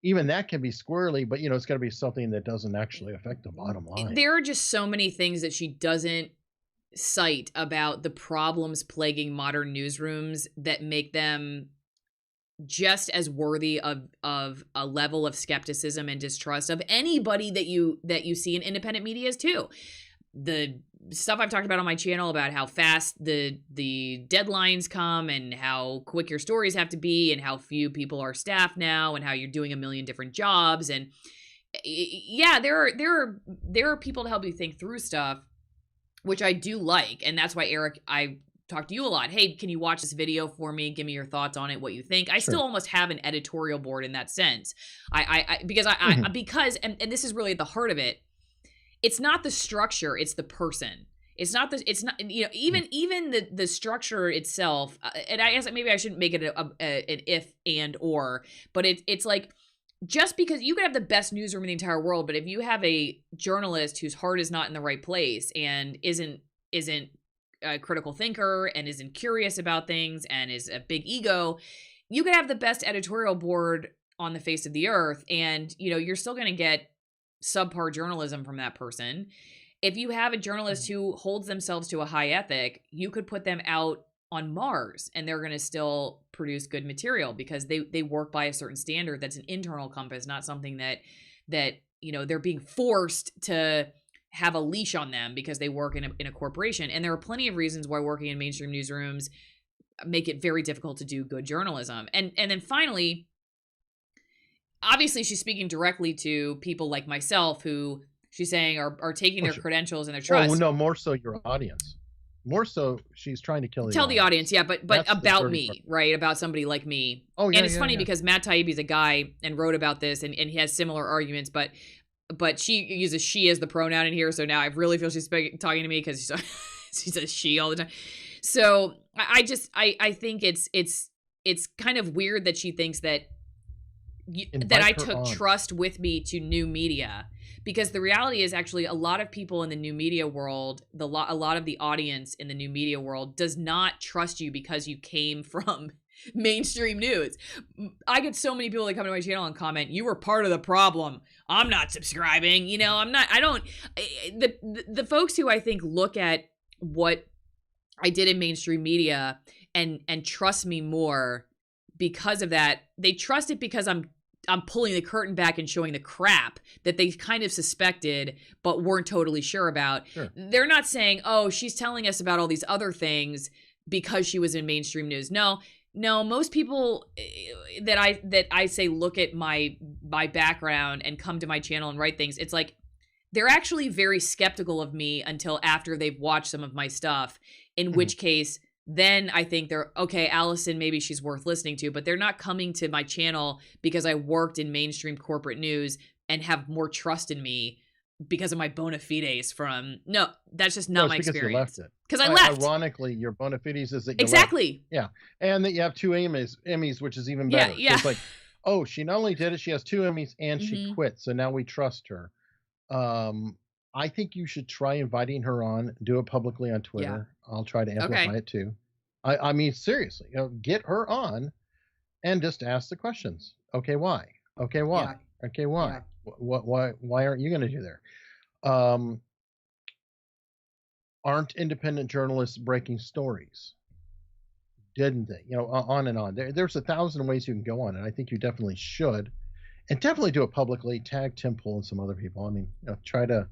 Even that can be squirrely, but it's got to be something that doesn't actually affect the bottom line. There are just so many things that she doesn't cite about the problems plaguing modern newsrooms that make them just as worthy of a level of skepticism and distrust of anybody that you see in independent medias too. The stuff I've talked about on my channel about how fast the deadlines come and how quick your stories have to be and how few people are staffed now and how you're doing a million different jobs. And yeah, there are people to help you think through stuff, which I do like. And that's why, Eric, I talk to you a lot. Hey, can you watch this video for me? Give me your thoughts on it, what you think. I still almost have an editorial board in that sense. Because this is really at the heart of it. It's not the structure, it's the person. It's not even the structure itself. And I guess maybe I shouldn't make it an if and or, but it's like, just because you could have the best newsroom in the entire world, but if you have a journalist whose heart is not in the right place and isn't a critical thinker and isn't curious about things and is a big ego, you could have the best editorial board on the face of the earth, and you're still going to get subpar journalism from that person. If you have a journalist who holds themselves to a high ethic, you could put them out on Mars and they're going to still produce good material because they work by a certain standard that's an internal compass, not something that they're being forced to have a leash on them because they work in a corporation. And there are plenty of reasons why working in mainstream newsrooms make it very difficult to do good journalism. And then finally, obviously she's speaking directly to people like myself who she's saying are taking their credentials and their trust. Oh, no, more so your audience. More so she's trying to tell the audience, yeah, but about me, part. Right? About somebody like me. Oh, yeah. And it's funny because Matt Taibbi's a guy and wrote about this and he has similar arguments, but she uses she as the pronoun in here, so now I really feel she's talking to me because she says she all the time. So I think it's kind of weird that she thinks that I took trust with me to new media, because the reality is actually a lot of people in the new media world, a lot of the audience in the new media world does not trust you because you came from mainstream news. I get so many people that come to my channel and comment, "You were part of the problem. I'm not subscribing." The folks who I think look at what I did in mainstream media and trust me more because of that, they trust it because I'm pulling the curtain back and showing the crap that they kind of suspected but weren't totally sure about. Sure. They're not saying, "Oh, she's telling us about all these other things because she was in mainstream news." No, No, most people that I say look at my background and come to my channel and write things, it's like they're actually very skeptical of me until after they've watched some of my stuff, in which case then I think they're okay, Allison, maybe she's worth listening to, but they're not coming to my channel because I worked in mainstream corporate news and have more trust in me because of my bona fides from, no, that's just not my experience. Because I left. Ironically, your bona fides is that you exactly left. Yeah, and that you have 2 Emmys, which is even better. Yeah. So it's like, oh, she not only did it, she has 2 Emmys and she quit. So now we trust her. I think you should try inviting her on. Do it publicly on Twitter. I'll try to amplify it too. I mean, seriously, get her on and just ask the questions. Okay, why? Okay, why? Yeah. Okay, why? Yeah. Why aren't you going to do there? Aren't independent journalists breaking stories? Didn't they? On and on. There's 1,000 ways you can go on, and I think you definitely should. And definitely do it publicly. Tag Tim Pool and some other people. I mean, try to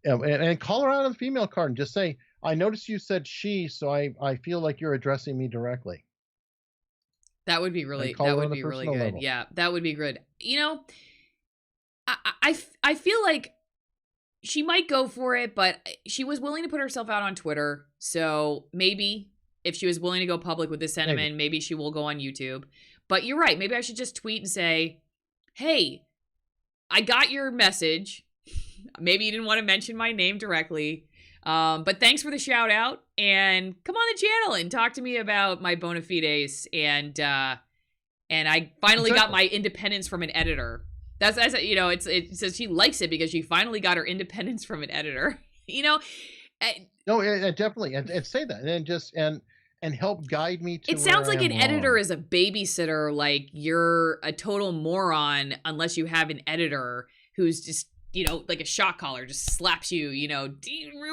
and call her out on the female card and just say, I noticed you said she, so I feel like you're addressing me directly. That would be really good. Level. Yeah, that would be good. I feel like she might go for it, but she was willing to put herself out on Twitter. So maybe if she was willing to go public with this sentiment, maybe she will go on YouTube. But you're right. Maybe I should just tweet and say, hey, I got your message. Maybe you didn't want to mention my name directly. But thanks for the shout out, and come on the channel and talk to me about my bona fides. And I finally got my independence from an editor. That's it says she likes it because she finally got her independence from an editor. No, definitely, and say that, and just and help guide me to. It sounds like an editor is a babysitter. Like you're a total moron unless you have an editor who's just, like a shot caller, just slaps you, you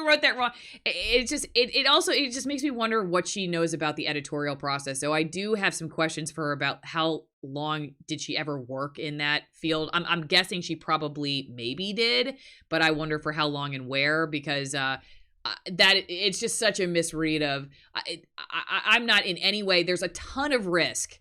wrote that wrong. It just makes me wonder what she knows about the editorial process. So I do have some questions for her about how long did she ever work in that field. I'm guessing she probably maybe did, but I wonder for how long and where, because that it's just such a misread of, I'm not in any way, there's a ton of risk.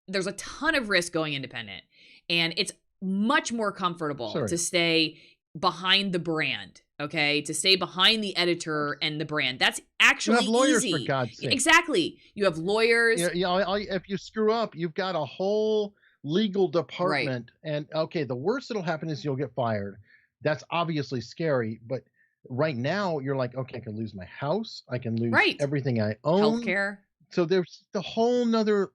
There's a ton of risk going independent, and it's much more comfortable to stay behind the brand, okay? To stay behind the editor and the brand. That's actually easy. You have lawyers, for God's sake. Exactly. You have lawyers. If you screw up, you've got a whole legal department. Right. And okay, the worst that'll happen is you'll get fired. That's obviously scary, but right now you're like, okay, I can lose my house. I can lose everything I own. Healthcare. So there's the whole nother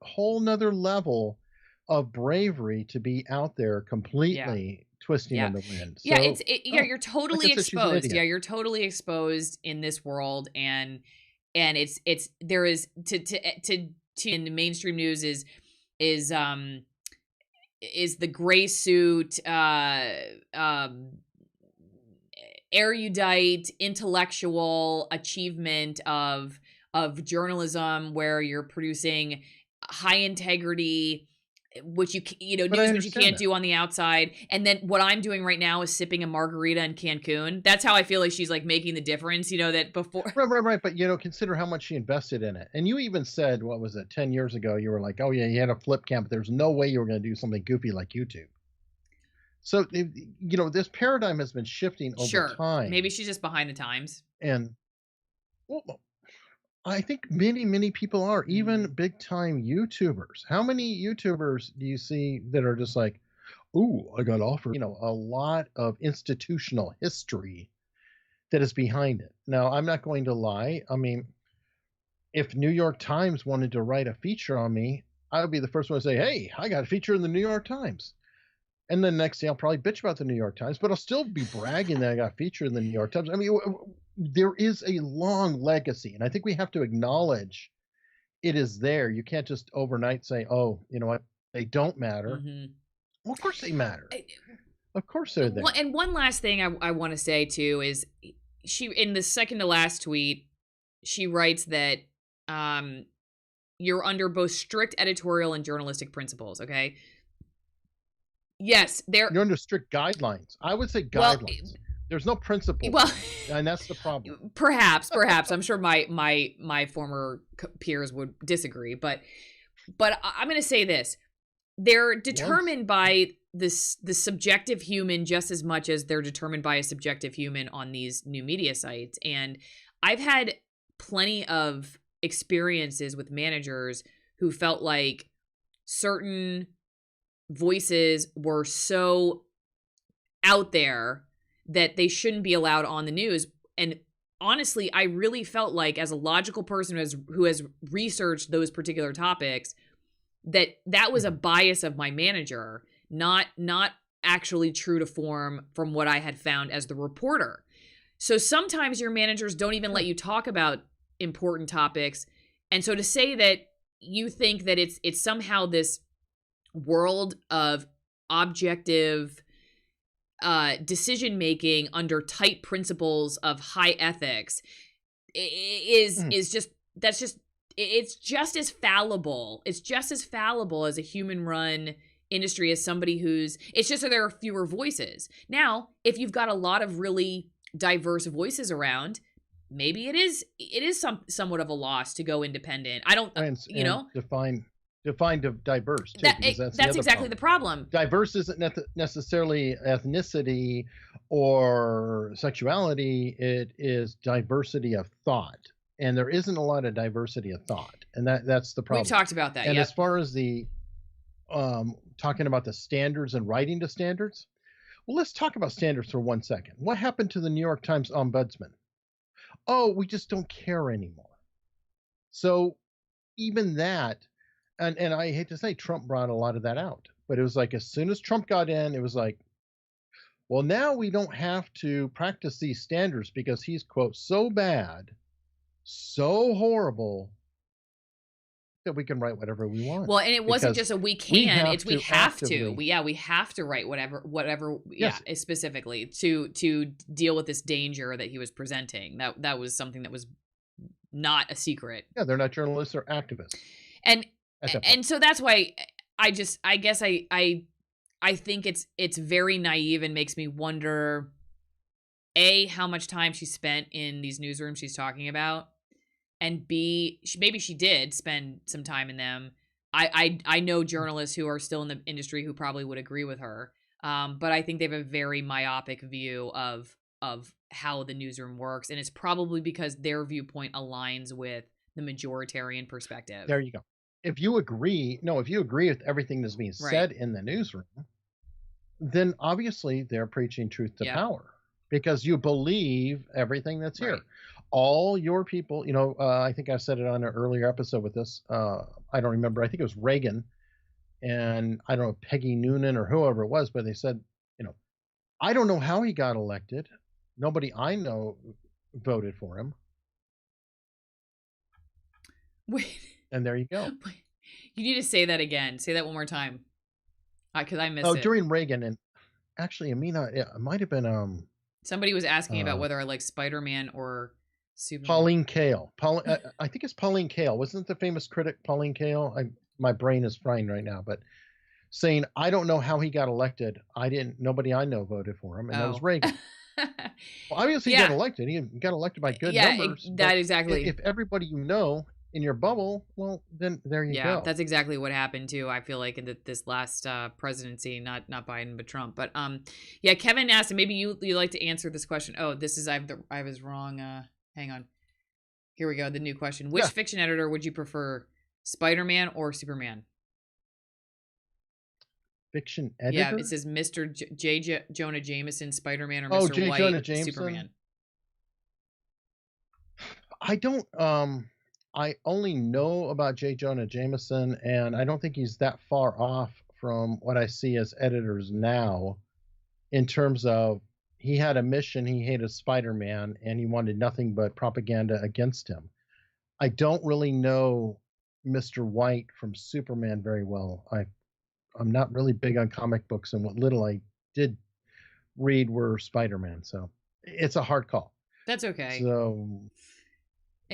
level of bravery to be out there completely twisting in the wind. So, you're totally exposed. Yeah, you're totally exposed in this world, and it's there is to in the mainstream news is the gray suit, erudite, intellectual achievement of journalism, where you're producing high integrity, which news which you can't do on the outside. And then what I'm doing right now is sipping a margarita in Cancun. That's how I feel like she's like making the difference, that before. Right. But consider how much she invested in it. And you even said, what was it, 10 years ago, you were like, oh yeah, you had a flip cam, but there's no way you were going to do something goofy like YouTube. So, this paradigm has been shifting over time. Maybe she's just behind the times. And well, I think many, many people are, even big time YouTubers. How many YouTubers do you see that are just like, ooh, I got offered, a lot of institutional history that is behind it. Now, I'm not going to lie. I mean, if New York Times wanted to write a feature on me, I would be the first one to say, hey, I got a feature in the New York Times. And then next day I'll probably bitch about the New York Times, but I'll still be bragging that I got featured in the New York Times. I mean, there is a long legacy, and I think we have to acknowledge it is there. You can't just overnight say, oh, you know what, they don't matter. Well, of course they matter. Of course they're there. And one last thing I want to say too is she, in the second to last tweet, she writes that you're under both strict editorial and journalistic principles, okay? Yes, you're under strict guidelines. I would say guidelines. There's no principle Well, there, and that's the problem. perhaps I'm sure my former peers would disagree, but I'm going to say this: they're Once determined by the subjective human just as much as they're determined by a subjective human on these new media sites. And I've had plenty of experiences with managers who felt like certain voices were so out there that they shouldn't be allowed on the news. And honestly, I really felt like, as a logical person who has researched those particular topics, that was a bias of my manager, not actually true to form from what I had found as the reporter. So sometimes your managers don't even let you talk about important topics. And so to say that you think that it's somehow this world of objective decision making under tight principles of high ethics is just, that's just, it's just as fallible. It's just as fallible as a human run industry as somebody who's, it's just that there are fewer voices. Now, if you've got a lot of really diverse voices around, maybe it is somewhat of a loss to go independent. I don't, you know, define diverse too, because that's exactly the problem. Diverse isn't necessarily ethnicity or sexuality. It is diversity of thought, and there isn't a lot of diversity of thought, and that's the problem. We've talked about that. And as far as the talking about the standards and writing to standards, well, let's talk about standards for 1 second. What happened to the New York Times ombudsman? Oh, we just don't care anymore. So even that, and I hate to say, Trump brought a lot of that out, but it was like, as soon as Trump got in, it was like, well, now we don't have to practice these standards because he's, quote, so bad, so horrible, that we can write whatever we want. Well, and it wasn't just a we can, it's we have to. We have to write whatever Yes. Specifically to deal with this danger that he was presenting. That was something that was not a secret. Yeah, they're not journalists, they're activists. And so that's why I guess I think it's very naive and makes me wonder, A, how much time she spent in these newsrooms she's talking about, and B, maybe she did spend some time in them. I know journalists who are still in the industry who probably would agree with her, but I think they have a very myopic view of how the newsroom works, and it's probably because their viewpoint aligns with the majoritarian perspective. There you go. If you agree with everything that's being said in the newsroom, then obviously they're preaching truth to power, because you believe everything that's here. All your people, I think I said it on an earlier episode with this. I don't remember. I think it was Reagan, and I don't know, Peggy Noonan or whoever it was, but they said, I don't know how he got elected. Nobody I know voted for him. Wait. And there you go. You need to say that again. Say that one more time, because I missed it. During Reagan, and actually, Amina, it might have been somebody was asking about whether I like Spider-Man or Superman. Pauline Kael. I think it's Pauline Kael. Wasn't the famous critic Pauline Kael? My brain is frying right now, but saying, I don't know how he got elected. Nobody I know voted for him, and that was Reagan. Well, obviously he got elected. He got elected by good numbers. Exactly. If everybody in your bubble, well, then there you go. Yeah, that's exactly what happened too. I feel like in this last presidency, not Biden but Trump. But Kevin asked, and maybe you like to answer this question. Oh, this is I was wrong. Hang on. Here we go. The new question: which fiction editor would you prefer, Spider-Man or Superman? Fiction editor. Yeah, it says Mr. J. Jonah Jameson, Spider-Man, or Mr. J. White, Jonah Jameson. Superman. I don't. I only know about J. Jonah Jameson, and I don't think he's that far off from what I see as editors now, in terms of he had a mission. He hated Spider-Man, and he wanted nothing but propaganda against him. I don't really know Mr. White from Superman very well. I'm not really big on comic books, and what little I did read were Spider-Man, so it's a hard call. That's okay. So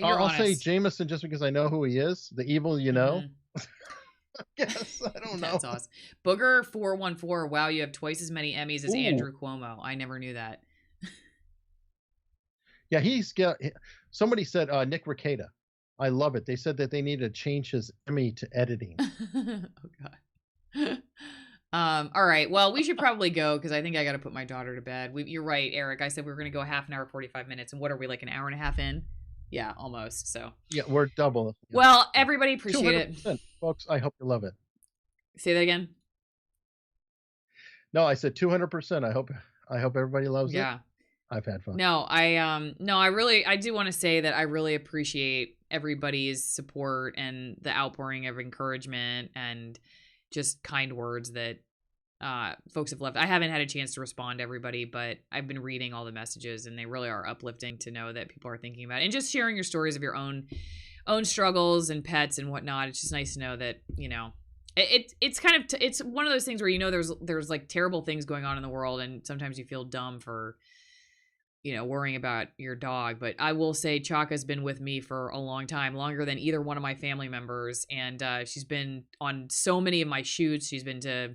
I'll say Jameson just because I know who he is. The evil, Yes, I don't know. That's awesome. Booger 414. Wow, you have twice as many Emmys as Andrew Cuomo. I never knew that. Yeah, he's got. Somebody said Nick Rekieta. I love it. They said that they need to change his Emmy to editing. Oh God. All right. Well, we should probably go because I think I got to put my daughter to bed. You're right, Eric. I said we were going to go half an hour, 45 minutes. And what are we, like an hour and a half in? Yeah, almost. So, Yeah, we're double. Yeah. well, everybody appreciate it. Folks, I hope you love it. Say that again. No, I said 200%. I hope everybody loves it. I've had fun. No, I do want to say that I really appreciate everybody's support and the outpouring of encouragement and just kind words that folks have left. I haven't had a chance to respond to everybody, but I've been reading all the messages and they really are uplifting to know that people are thinking about it. And just sharing your stories of your own struggles and pets and whatnot. It's just nice to know that, you know, it's kind of it's one of those things where, you know, there's like terrible things going on in the world and sometimes you feel dumb for, you know, worrying about your dog. But I will say Choca's been with me for a long time, longer than either one of my family members. And she's been on so many of my shoots. She's been to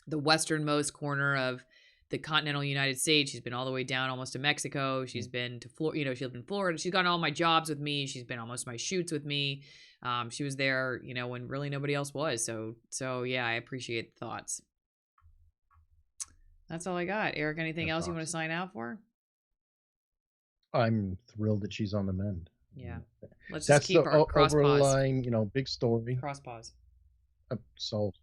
the westernmost corner of the continental United States. She's been all the way down almost to Mexico. She's been to Florida, you know, she lived in Florida. She's gone to all my jobs with me. She's been almost my shoots with me. She was there, you know, when really nobody else was. So yeah, I appreciate the thoughts. That's all I got. Eric, anything else you want to sign out for? I'm thrilled that she's on the mend. Yeah. Let's just keep our cross overlying, you know, big story. Cross pause. Sold.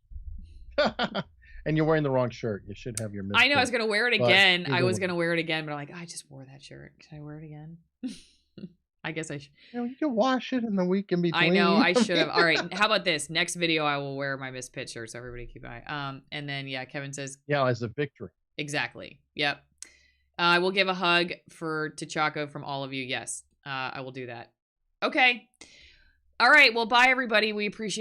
And you're wearing the wrong shirt. You should have your misfit. I know I was going to wear it again. I was going to wear it again, but I'm like, I just wore that shirt. Can I wear it again? I guess I should. You know, you can wash it in the week in between. I know I should have. All right. How about this? Next video, I will wear my misfit shirt. So everybody keep an eye. And then, yeah, Kevin says. Yeah, as a victory. Exactly. Yep. I will give a hug to Choco from all of you. Yes, I will do that. Okay. All right. Well, bye, everybody. We appreciate